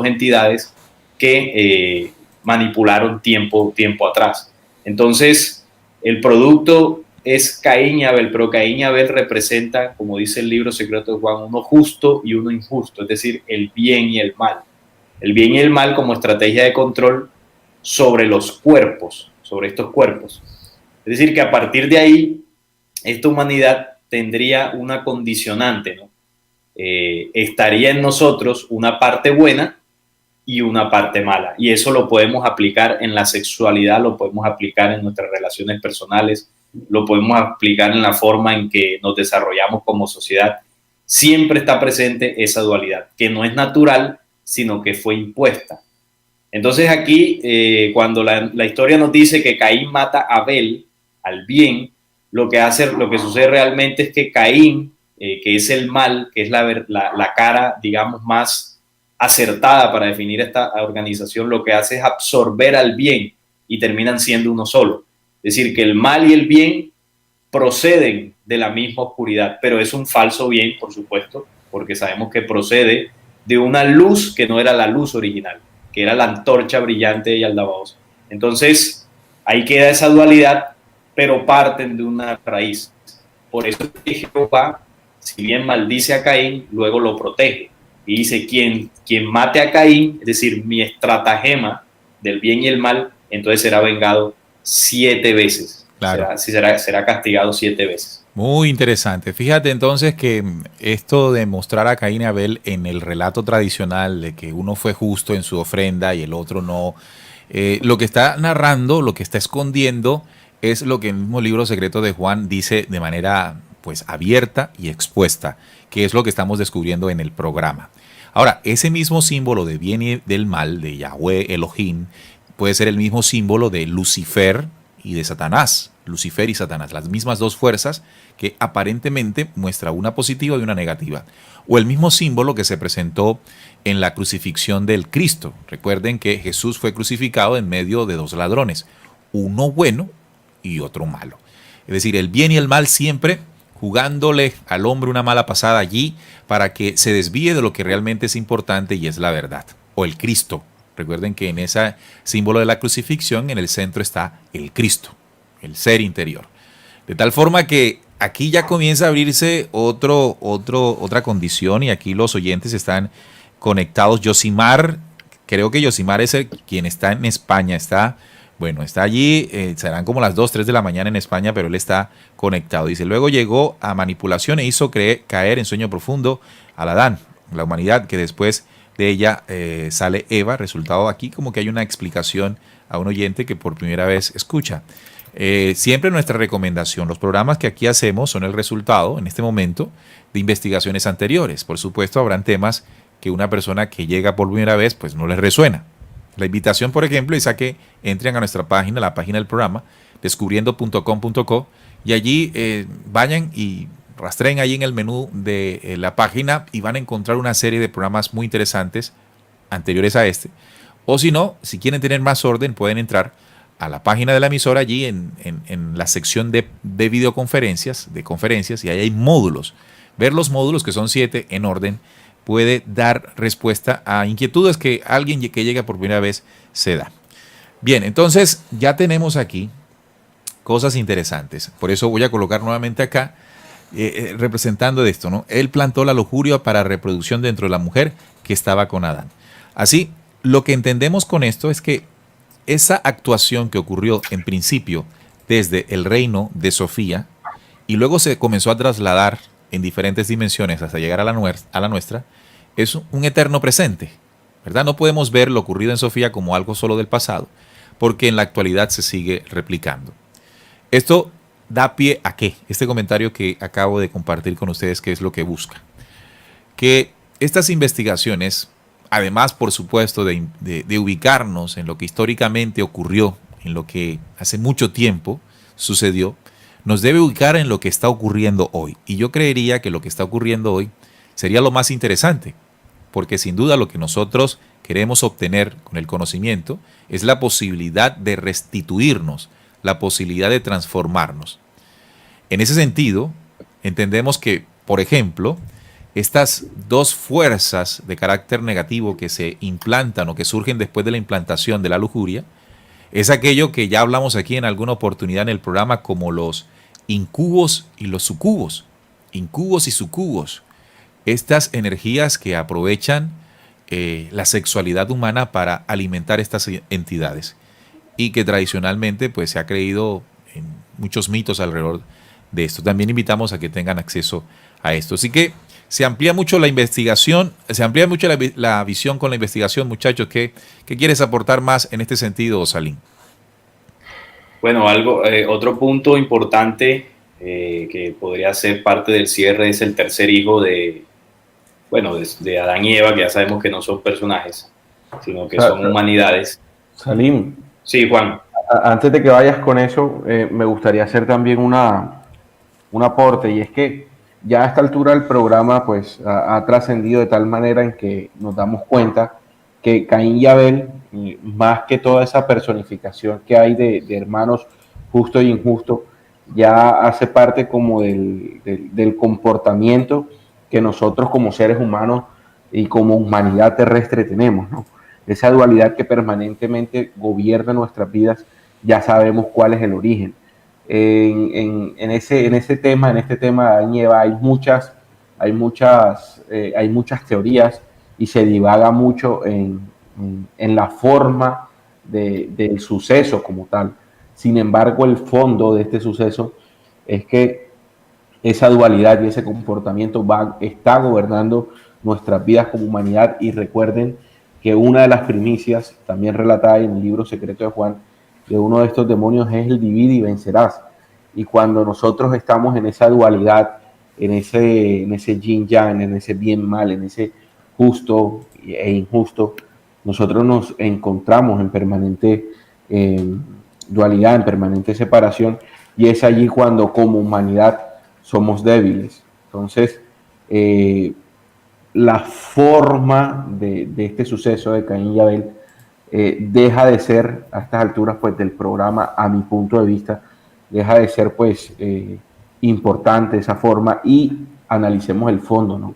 entidades que manipularon tiempo atrás. Entonces, el producto es Caín y Abel, pero Caín y Abel representan, como dice el libro secreto de Juan, uno justo y uno injusto, es decir, el bien y el mal. El bien y el mal como estrategia de control sobre los cuerpos, sobre estos cuerpos. Es decir, que a partir de ahí, esta humanidad tendría una condicionante, ¿no? Estaría en nosotros una parte buena y una parte mala. Y eso lo podemos aplicar en la sexualidad, lo podemos aplicar en nuestras relaciones personales, lo podemos aplicar en la forma en que nos desarrollamos como sociedad. Siempre está presente esa dualidad, que no es natural, sino que fue impuesta. Entonces aquí, cuando la historia nos dice que Caín mata a Abel, al bien, lo que sucede realmente es que Caín, que es el mal, que es la cara, digamos, más acertada para definir esta organización, lo que hace es absorber al bien y terminan siendo uno solo. Es decir, que el mal y el bien proceden de la misma oscuridad, pero es un falso bien, por supuesto, porque sabemos que procede de una luz que no era la luz original, que era la antorcha brillante de Yaldabaoth, Entonces, ahí queda esa dualidad, pero parten de una raíz. Por eso Jehová, si bien maldice a Caín, luego lo protege. Y dice, quien mate a Caín, es decir, mi estratagema del bien y el mal, entonces será vengado 7 veces. Claro. Será castigado 7 veces. Muy interesante. Fíjate entonces que esto de mostrar a Caín y Abel en el relato tradicional de que uno fue justo en su ofrenda y el otro no, lo que está narrando, lo que está escondiendo es lo que el mismo libro secreto de Juan dice de manera pues abierta y expuesta, que es lo que estamos descubriendo en el programa. Ahora, ese mismo símbolo de bien y del mal, de Yahweh, Elohim, puede ser el mismo símbolo de Lucifer y de Satanás. Lucifer y Satanás, las mismas dos fuerzas que aparentemente muestra una positiva y una negativa. O el mismo símbolo que se presentó en la crucifixión del Cristo. Recuerden que Jesús fue crucificado en medio de dos ladrones, uno bueno y otro malo. Es decir, el bien y el mal siempre jugándole al hombre una mala pasada allí para que se desvíe de lo que realmente es importante y es la verdad. O el Cristo. Recuerden que en ese símbolo de la crucifixión en el centro está el Cristo, el ser interior. De tal forma que aquí ya comienza a abrirse otra condición y aquí los oyentes están conectados. Yosimar, creo que Yosimar es quien está en España, está allí, serán como las 2, 3 de la mañana en España, pero él está conectado. Dice, luego llegó a manipulación e hizo caer en sueño profundo al Adán, la humanidad, que después de ella sale Eva. Resultado aquí como que hay una explicación a un oyente que por primera vez escucha. Siempre nuestra recomendación, los programas que aquí hacemos son el resultado en este momento de investigaciones anteriores. Por supuesto habrán temas que una persona que llega por primera vez pues no les resuena. La invitación, por ejemplo, es a que entren a nuestra página, la página del programa, descubriendo.com.co, y allí vayan y rastreen ahí en el menú de la página y van a encontrar una serie de programas muy interesantes anteriores a este. O si no, si quieren tener más orden, pueden entrar a la página de la emisora allí en la sección de videoconferencias, de conferencias, y ahí hay módulos. Ver los módulos, que son 7 en orden, puede dar respuesta a inquietudes que alguien que llega por primera vez se da. Bien, entonces ya tenemos aquí cosas interesantes. Por eso voy a colocar nuevamente acá, representando de esto, ¿no? Él plantó la lujuria para reproducción dentro de la mujer que estaba con Adán. Así, lo que entendemos con esto es que esa actuación que ocurrió en principio desde el reino de Sofía y luego se comenzó a trasladar en diferentes dimensiones hasta llegar a la nuestra, es un eterno presente, ¿verdad? No podemos ver lo ocurrido en Sofía como algo solo del pasado, porque en la actualidad se sigue replicando. Esto da pie a ¿qué? Este comentario que acabo de compartir con ustedes, ¿qué es lo que busca? Que estas investigaciones, además, por supuesto, de ubicarnos en lo que históricamente ocurrió, en lo que hace mucho tiempo sucedió, nos debe ubicar en lo que está ocurriendo hoy. Y yo creería que lo que está ocurriendo hoy sería lo más interesante, porque sin duda lo que nosotros queremos obtener con el conocimiento es la posibilidad de restituirnos, la posibilidad de transformarnos. En ese sentido, entendemos que, por ejemplo, estas dos fuerzas de carácter negativo que se implantan o que surgen después de la implantación de la lujuria, es aquello que ya hablamos aquí en alguna oportunidad en el programa como los incubos y los sucubos. Incubos y sucubos. Estas energías que aprovechan la sexualidad humana para alimentar estas entidades y que tradicionalmente pues se ha creído en muchos mitos alrededor de esto. También invitamos a que tengan acceso a esto. Así que se amplía mucho la investigación, se amplía mucho la visión con la investigación, muchachos. ¿Qué quieres aportar más en este sentido, Salim? Bueno, otro punto importante que podría ser parte del cierre es el tercer hijo de Adán y Eva, que ya sabemos que no son personajes, sino que son humanidades. Salim. Sí, Juan. Antes de que vayas con eso, me gustaría hacer también un aporte, y es que ya a esta altura el programa pues ha trascendido de tal manera en que nos damos cuenta que Caín y Abel, más que toda esa personificación que hay de hermanos justo y injusto, ya hace parte como del comportamiento que nosotros como seres humanos y como humanidad terrestre tenemos, ¿no? esa dualidad que permanentemente gobierna nuestras vidas, ya sabemos cuál es el origen. En este tema de Adán y Eva hay muchas teorías y se divaga mucho en la forma del suceso como tal. Sin embargo, el fondo de este suceso es que esa dualidad y ese comportamiento está gobernando nuestras vidas como humanidad. Y recuerden que una de las primicias, también relatada en el libro secreto de Juan, de uno de estos demonios es el divide y vencerás. Y cuando nosotros estamos en esa dualidad, en ese yin yang, en ese bien mal, en ese justo e injusto, nosotros nos encontramos en permanente dualidad, en permanente separación, y es allí cuando como humanidad somos débiles. Entonces, la forma de este suceso de Caín y Abel deja de ser, a estas alturas pues, del programa, a mi punto de vista, deja de ser pues importante esa forma, y analicemos el fondo, ¿no?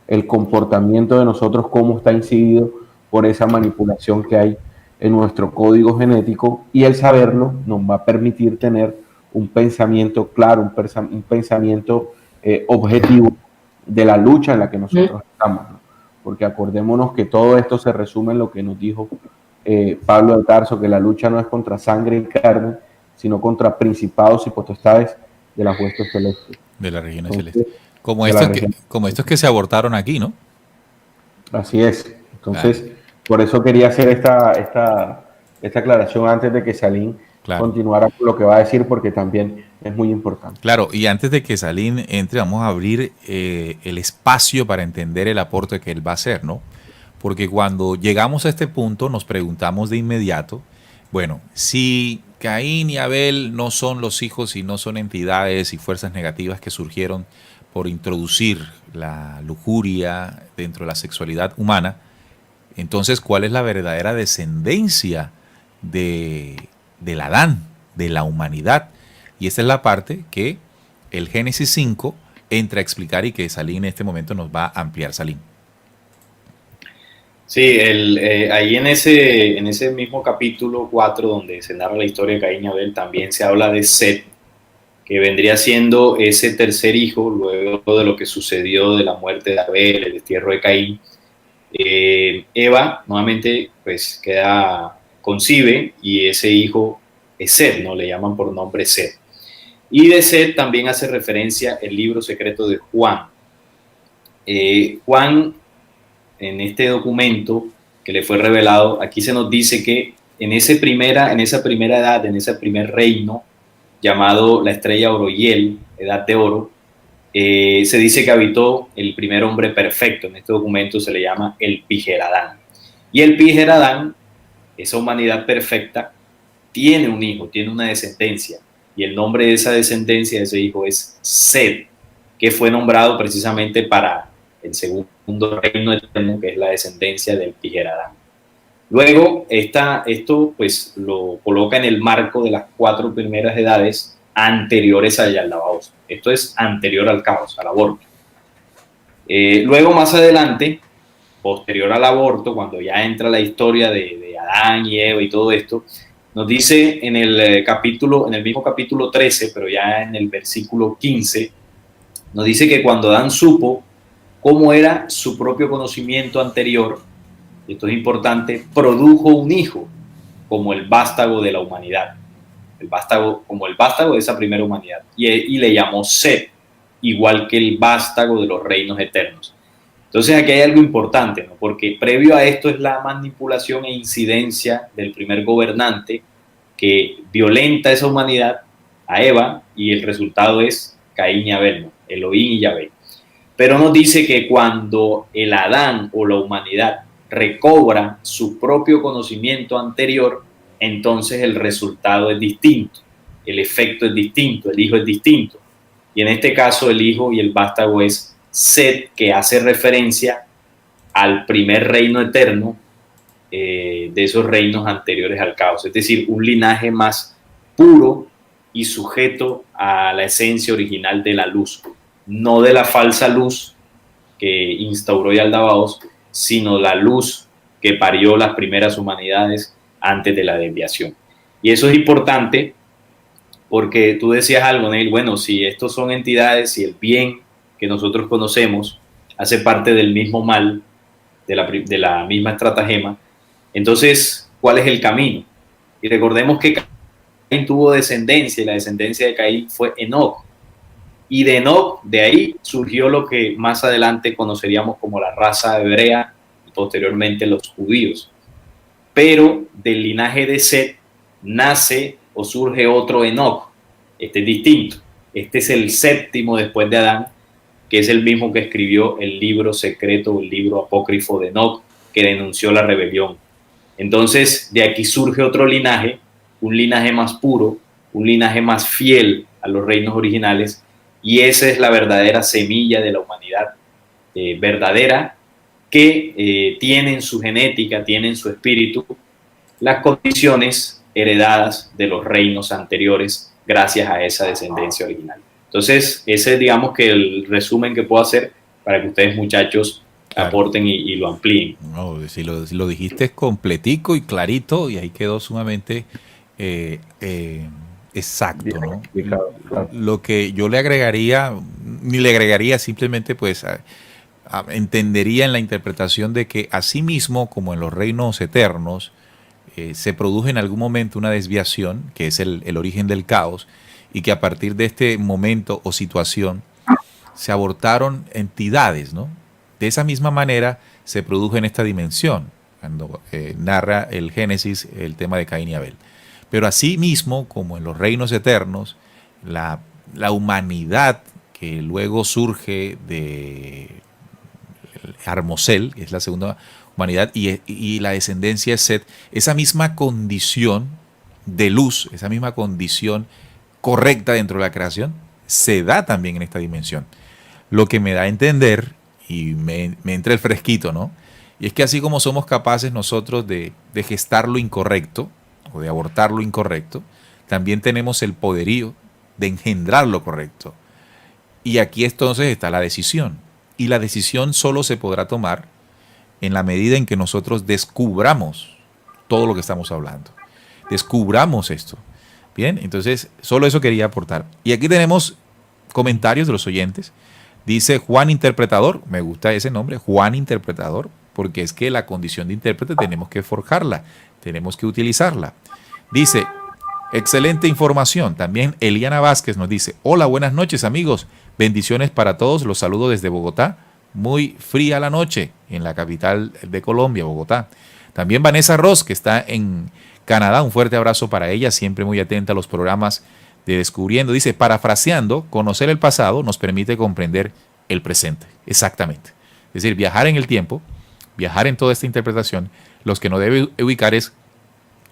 El comportamiento de nosotros, cómo está incidido por esa manipulación que hay en nuestro código genético, y el saberlo nos va a permitir tener un pensamiento claro, un pensamiento objetivo de la lucha en la que nosotros estamos, ¿no? Porque acordémonos que todo esto se resume en lo que nos dijo Pablo de Tarso, que la lucha no es contra sangre y carne, sino contra principados y potestades de las huestes celestes. De las regiones celestes. Como estos que se abortaron aquí, ¿no? Así es. Entonces, por eso quería hacer esta aclaración antes de que Salim continuara con lo que va a decir, porque también es muy importante. Claro, y antes de que Salim entre, vamos a abrir el espacio para entender el aporte que él va a hacer, ¿no? Porque cuando llegamos a este punto nos preguntamos de inmediato, bueno, si Caín y Abel no son los hijos y no son entidades y fuerzas negativas que surgieron por introducir la lujuria dentro de la sexualidad humana, entonces, ¿cuál es la verdadera descendencia del Adán, de la humanidad? Y esta es la parte que el Génesis 5 entra a explicar y que Salim en este momento nos va a ampliar. Salim. Sí, ahí en ese mismo capítulo 4, donde se narra la historia de Caín y Abel, también se habla de Set, que vendría siendo ese tercer hijo, luego de lo que sucedió de la muerte de Abel, el destierro de Caín. Eva nuevamente pues concibe, y ese hijo es Set, ¿no? Le llaman por nombre Set. Y de Set también hace referencia el libro secreto de Juan. Juan, en este documento que le fue revelado, aquí se nos dice que en esa primera edad, en ese primer reino llamado la estrella Oroyel, edad de oro, se dice que habitó el primer hombre perfecto. En este documento se le llama el Pijeradán. Y el Pijeradán, esa humanidad perfecta, tiene un hijo, tiene una descendencia, y el nombre de esa descendencia, de ese hijo, es Set, que fue nombrado precisamente para el segundo reino eterno, que es la descendencia del Pijeradán. Luego, esto pues lo coloca en el marco de las 4 primeras edades anteriores al Yaldabaoth. Esto es anterior al caos, al aborto. Luego, más adelante, posterior al aborto, cuando ya entra la historia de Adán y Eva y todo esto, nos dice en el mismo capítulo 13, pero ya en el versículo 15, nos dice que cuando Adán supo cómo era su propio conocimiento anterior, y esto es importante, produjo un hijo como el vástago de la humanidad, como el vástago de esa primera humanidad, y le llamó Set, igual que el vástago de los reinos eternos. Entonces aquí hay algo importante, ¿no? Porque previo a esto es la manipulación e incidencia del primer gobernante que violenta a esa humanidad, a Eva, y el resultado es Caín y Abel, ¿no? Elohim y Yahvé. Pero nos dice que cuando el Adán o la humanidad recobra su propio conocimiento anterior, entonces el resultado es distinto, el efecto es distinto, el hijo es distinto. Y en este caso el hijo y el vástago es Set, que hace referencia al primer reino eterno de esos reinos anteriores al caos, es decir, un linaje más puro y sujeto a la esencia original de la luz, no de la falsa luz que instauró Yaldabaoth, sino la luz que parió las primeras humanidades antes de la desviación. Y eso es importante porque tú decías algo, Neil, bueno, si estos son entidades, si el bien que nosotros conocemos hace parte del mismo mal, de la misma estratagema, entonces, ¿cuál es el camino? Y recordemos que Caín tuvo descendencia, y la descendencia de Caín fue Enoc. Y de Enoc, de ahí surgió lo que más adelante conoceríamos como la raza hebrea y posteriormente los judíos. Pero del linaje de Set nace o surge otro Enoc. Este es distinto. Este es el séptimo después de Adán, que es el mismo que escribió el libro secreto, el libro apócrifo de Enoc, que denunció la rebelión. Entonces, de aquí surge otro linaje, un linaje más puro, un linaje más fiel a los reinos originales, y esa es la verdadera semilla de la humanidad verdadera, que tiene en su genética, tiene en su espíritu las condiciones heredadas de los reinos anteriores gracias a esa descendencia original. Entonces, ese es, digamos, que el resumen que puedo hacer para que ustedes, muchachos, aporten y lo amplíen. No, si lo dijiste completico y clarito, y ahí quedó sumamente exacto, ¿no? Claro. Lo que yo le agregaría, ni le agregaría, simplemente pues entendería en la interpretación de que así mismo como en los reinos eternos se produjo en algún momento una desviación, que es el origen del caos, y que a partir de este momento o situación se abortaron entidades, ¿no? De esa misma manera se produjo en esta dimensión, cuando narra el Génesis el tema de Caín y Abel. Pero así mismo, como en los reinos eternos, la humanidad que luego surge de Armosel, que es la segunda humanidad, y la descendencia de Set, esa misma condición de luz, esa misma condición correcta dentro de la creación, se da también en esta dimensión. Lo que me da a entender, y me entra el fresquito, ¿no? Y es que así como somos capaces nosotros de gestar lo incorrecto, o de abortar lo incorrecto, también tenemos el poderío de engendrar lo correcto. Y aquí entonces está la decisión. Y la decisión solo se podrá tomar en la medida en que nosotros descubramos todo lo que estamos hablando. Descubramos esto. Bien, entonces solo eso quería aportar. Y aquí tenemos comentarios de los oyentes. Dice Juan Interpretador, me gusta ese nombre, Juan Interpretador, porque es que la condición de intérprete tenemos que forjarla, tenemos que utilizarla. Dice, excelente información. También Eliana Vázquez nos dice, hola, buenas noches amigos, bendiciones para todos, los saludo desde Bogotá, muy fría la noche en la capital de Colombia, Bogotá. También Vanessa Ross, que está en Canadá, un fuerte abrazo para ella, siempre muy atenta a los programas de Descubriendo. Dice, parafraseando, conocer el pasado nos permite comprender el presente. Exactamente. Es decir, viajar en el tiempo, viajar en toda esta interpretación, los que no debe ubicar es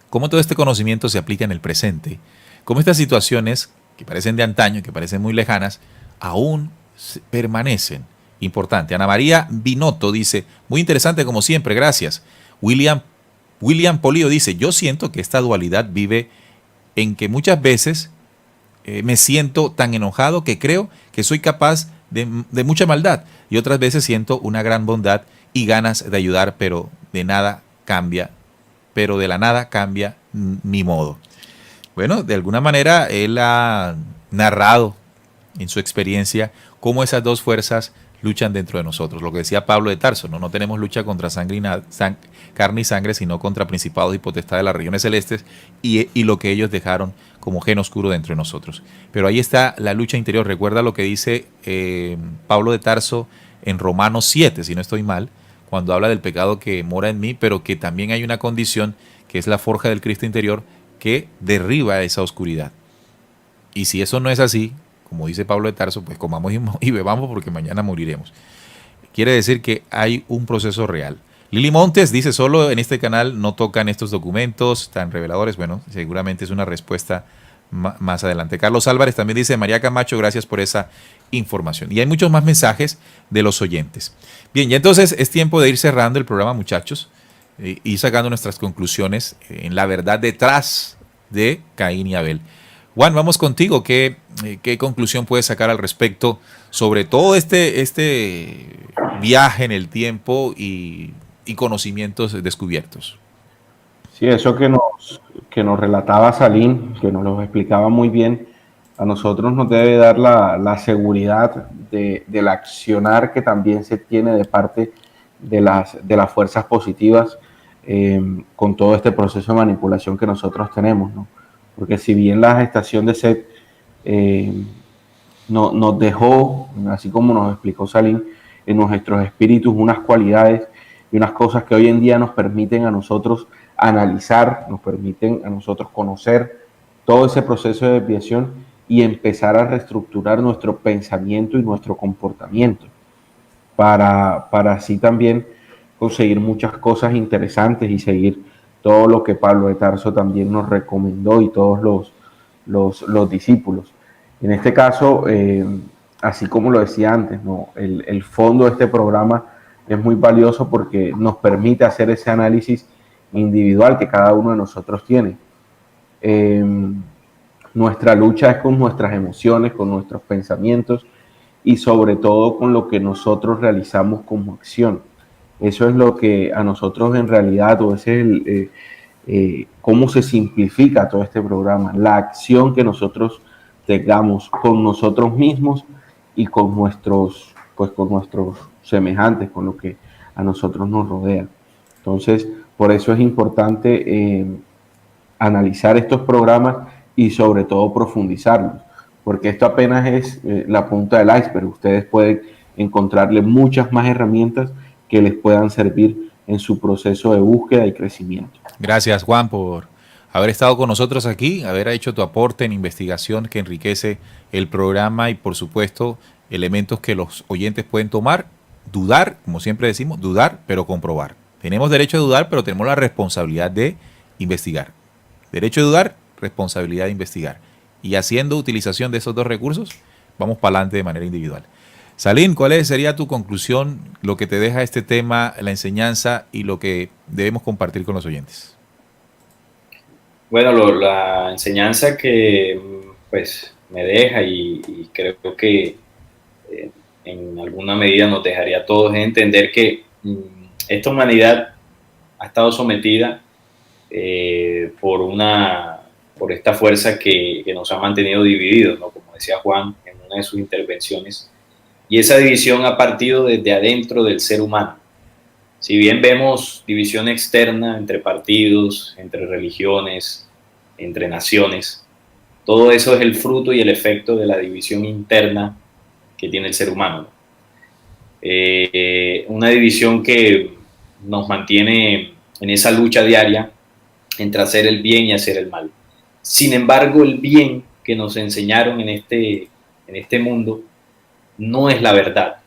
cómo todo este conocimiento se aplica en el presente, cómo estas situaciones que parecen de antaño, que parecen muy lejanas, aún permanecen. Importante. Ana María Binotto dice, muy interesante como siempre, gracias. William Polío dice, yo siento que esta dualidad vive en que muchas veces me siento tan enojado que creo que soy capaz de mucha maldad y otras veces siento una gran bondad y ganas de ayudar, pero de la nada cambia mi modo. Bueno, de alguna manera él ha narrado en su experiencia cómo esas dos fuerzas luchan dentro de nosotros. Lo que decía Pablo de Tarso, no tenemos lucha contra carne y sangre, sino contra principados y potestades de las regiones celestes y lo que ellos dejaron como gen oscuro dentro de nosotros. Pero ahí está la lucha interior. Recuerda lo que dice Pablo de Tarso en Romanos 7, si no estoy mal, cuando habla del pecado que mora en mí, pero que también hay una condición que es la forja del Cristo interior que derriba esa oscuridad. Y si eso no es así, como dice Pablo de Tarso, pues comamos y bebamos porque mañana moriremos. Quiere decir que hay un proceso real. Lili Montes dice, solo en este canal no tocan estos documentos tan reveladores. Bueno, seguramente es una respuesta más adelante. Carlos Álvarez también dice, María Camacho, gracias por esa información. Y hay muchos más mensajes de los oyentes. Bien, ya entonces es tiempo de ir cerrando el programa, muchachos, y sacando nuestras conclusiones en la verdad detrás de Caín y Abel. Juan, vamos contigo. ¿Qué conclusión puedes sacar al respecto sobre todo este viaje en el tiempo y y conocimientos descubiertos. Sí, eso que nos relataba Salim, que nos lo explicaba muy bien, a nosotros nos debe dar la seguridad del accionar que también se tiene de parte de las fuerzas positivas con todo este proceso de manipulación que nosotros tenemos, ¿no? Porque si bien la gestación de Set nos dejó, así como nos explicó Salim, en nuestros espíritus unas cualidades y unas cosas que hoy en día nos permiten a nosotros analizar, nos permiten a nosotros conocer todo ese proceso de desviación y empezar a reestructurar nuestro pensamiento y nuestro comportamiento para así también conseguir muchas cosas interesantes y seguir todo lo que Pablo de Tarso también nos recomendó y todos los discípulos. En este caso, así como lo decía antes, ¿no? El fondo de este programa es muy valioso porque nos permite hacer ese análisis individual que cada uno de nosotros tiene. Nuestra lucha es con nuestras emociones, con nuestros pensamientos y sobre todo con lo que nosotros realizamos como acción. Eso es lo que a nosotros en realidad, o ese es cómo se simplifica todo este programa, la acción que nosotros tengamos con nosotros mismos y con nuestros semejantes, con lo que a nosotros nos rodea. Entonces, por eso es importante analizar estos programas y sobre todo profundizarlos, porque esto apenas es la punta del iceberg. Ustedes pueden encontrarle muchas más herramientas que les puedan servir en su proceso de búsqueda y crecimiento. Gracias, Juan, por haber estado con nosotros aquí, haber hecho tu aporte en investigación que enriquece el programa y, por supuesto, elementos que los oyentes pueden tomar, dudar, como siempre decimos, dudar, pero comprobar. Tenemos derecho a dudar, pero tenemos la responsabilidad de investigar. Derecho a dudar, responsabilidad de investigar. Y haciendo utilización de esos dos recursos, vamos para adelante de manera individual. Salim, ¿cuál sería tu conclusión, lo que te deja este tema, la enseñanza y lo que debemos compartir con los oyentes? Bueno, la enseñanza que pues me deja y creo que en alguna medida nos dejaría a todos es entender que esta humanidad ha estado sometida por esta fuerza que nos ha mantenido divididos, ¿no? Como decía Juan en una de sus intervenciones. Y esa división ha partido desde adentro del ser humano. Si bien vemos división externa entre partidos, entre religiones, entre naciones, todo eso es el fruto y el efecto de la división interna que tiene el ser humano. Una división que nos mantiene en esa lucha diaria entre hacer el bien y hacer el mal. Sin embargo, el bien que nos enseñaron en este mundo no es la verdad,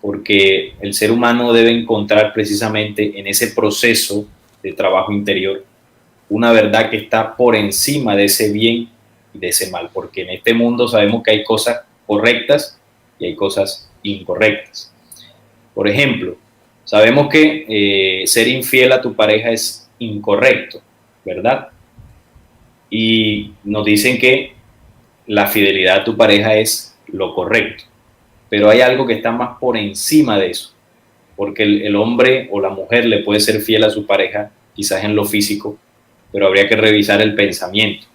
porque el ser humano debe encontrar precisamente en ese proceso de trabajo interior una verdad que está por encima de ese bien y de ese mal, porque en este mundo sabemos que hay cosas correctas y hay cosas incorrectas. Por ejemplo, sabemos que ser infiel a tu pareja es incorrecto, ¿verdad? Y nos dicen que la fidelidad a tu pareja es lo correcto. Pero hay algo que está más por encima de eso, porque el hombre o la mujer le puede ser fiel a su pareja, quizás en lo físico, pero habría que revisar el pensamiento.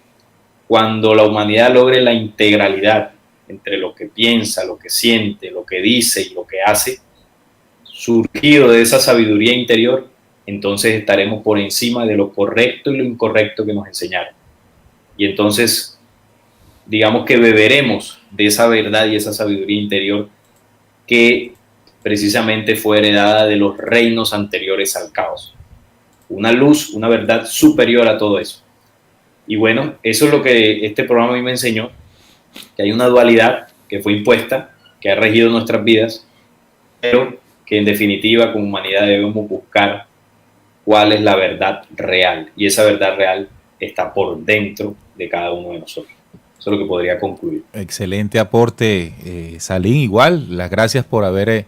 Cuando la humanidad logre la integralidad entre lo que piensa, lo que siente, lo que dice y lo que hace, surgido de esa sabiduría interior, entonces estaremos por encima de lo correcto y lo incorrecto que nos enseñaron. Y entonces, digamos que beberemos de esa verdad y esa sabiduría interior que precisamente fue heredada de los reinos anteriores al caos. Una luz, una verdad superior a todo eso. Y bueno, eso es lo que este programa a mí me enseñó, que hay una dualidad que fue impuesta, que ha regido nuestras vidas, pero que en definitiva como humanidad debemos buscar cuál es la verdad real. Y esa verdad real está por dentro de cada uno de nosotros. Eso es lo que podría concluir. Excelente aporte, Salim. Igual, las gracias por haber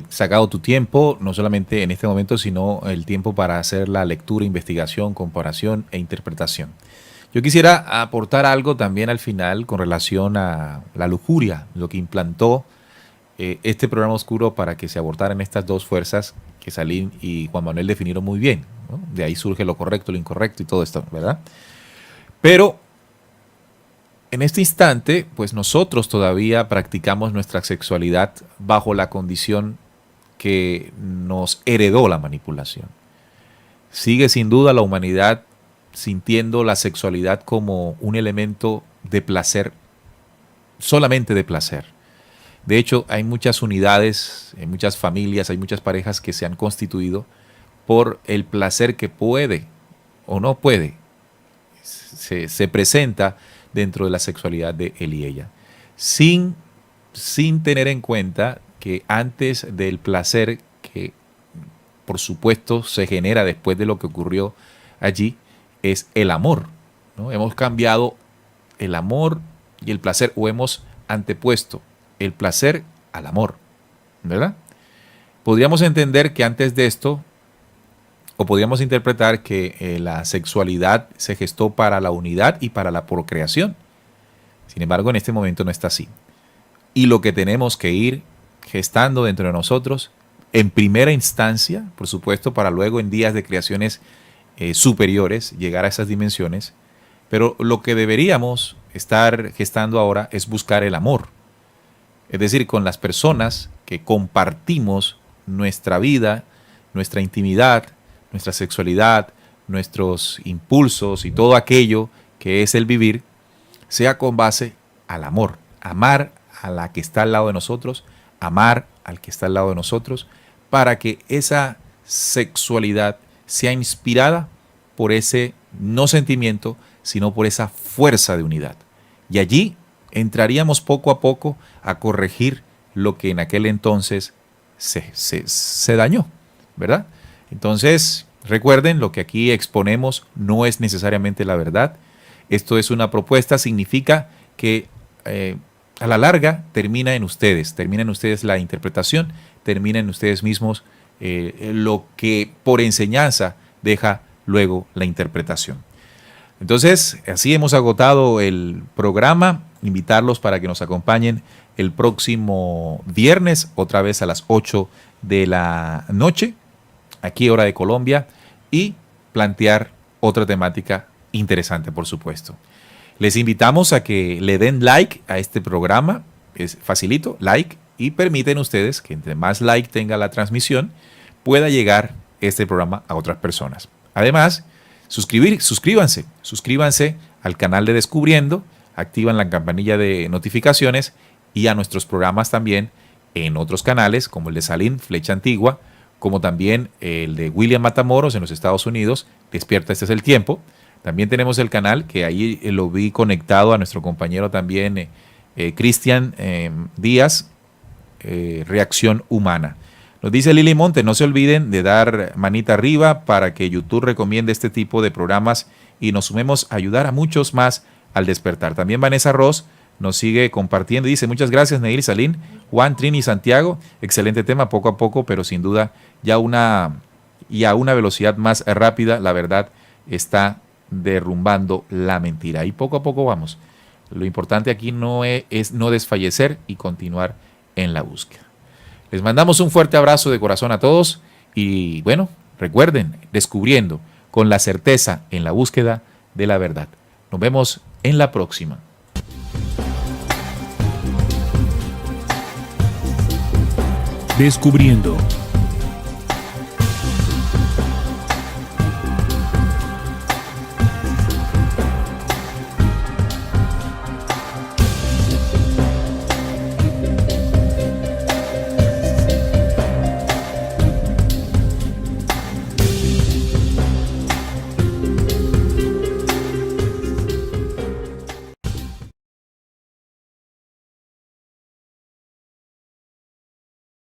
sacado tu tiempo, no solamente en este momento, sino el tiempo para hacer la lectura, investigación, comparación e interpretación. Yo quisiera aportar algo también al final con relación a la lujuria, lo que implantó este programa oscuro para que se abortaran estas dos fuerzas que Salim y Juan Manuel definieron muy bien, ¿no? De ahí surge lo correcto, lo incorrecto y todo esto, ¿verdad? Pero en este instante, pues nosotros todavía practicamos nuestra sexualidad bajo la condición que nos heredó la manipulación. Sigue sin duda la humanidad sintiendo la sexualidad como un elemento de placer, solamente de placer. De hecho, hay muchas unidades, hay muchas familias, hay muchas parejas que se han constituido por el placer que puede o no puede, se presenta dentro de la sexualidad de él y ella, sin tener en cuenta que antes del placer que por supuesto se genera después de lo que ocurrió allí, es el amor, ¿no? Hemos cambiado el amor y el placer, o hemos antepuesto el placer al amor, ¿verdad? Podríamos entender que antes de esto, o podríamos interpretar que la sexualidad se gestó para la unidad y para la procreación. Sin embargo, en este momento no está así. Y lo que tenemos que ir gestando dentro de nosotros, en primera instancia, por supuesto, para luego en días de creaciones superiores, llegar a esas dimensiones, pero lo que deberíamos estar gestando ahora es buscar el amor. Es decir, con las personas que compartimos nuestra vida, nuestra intimidad, nuestra sexualidad, nuestros impulsos y todo aquello que es el vivir, sea con base al amor. Amar a la que está al lado de nosotros, amar al que está al lado de nosotros, para que esa sexualidad sea inspirada por ese no sentimiento, sino por esa fuerza de unidad. Y allí entraríamos poco a poco a corregir lo que en aquel entonces se dañó, ¿verdad? Entonces, recuerden, lo que aquí exponemos no es necesariamente la verdad. Esto es una propuesta, significa que a la larga termina en ustedes la interpretación, termina en ustedes mismos lo que por enseñanza deja luego la interpretación. Entonces, así hemos agotado el programa. Invitarlos para que nos acompañen el próximo viernes, otra vez a las 8 de la noche, aquí hora de Colombia, y plantear otra temática interesante, por supuesto. Les invitamos a que le den like a este programa, es facilito, like, y permiten ustedes que entre más like tenga la transmisión, pueda llegar este programa a otras personas. Además, suscríbanse al canal de Descubriendo, activan la campanilla de notificaciones y a nuestros programas también en otros canales, como el de Salim, Flecha Antigua, como también el de William Matamoros en los Estados Unidos, Despierta, este es el tiempo. También tenemos el canal, que ahí lo vi conectado a nuestro compañero también, Cristian Díaz, Reacción Humana. Nos dice Lili Monte, no se olviden de dar manita arriba para que YouTube recomiende este tipo de programas y nos sumemos a ayudar a muchos más al despertar. También Vanessa Ross nos sigue compartiendo y dice, muchas gracias Neil, Salim, Juan, Trini, Santiago, excelente tema, poco a poco, pero sin duda ya a una velocidad más rápida, la verdad está derrumbando la mentira. Y poco a poco vamos. Lo importante aquí no es no desfallecer y continuar en la búsqueda. Les mandamos un fuerte abrazo de corazón a todos y bueno, recuerden, descubriendo con la certeza en la búsqueda de la verdad. Nos vemos en la próxima. Descubriendo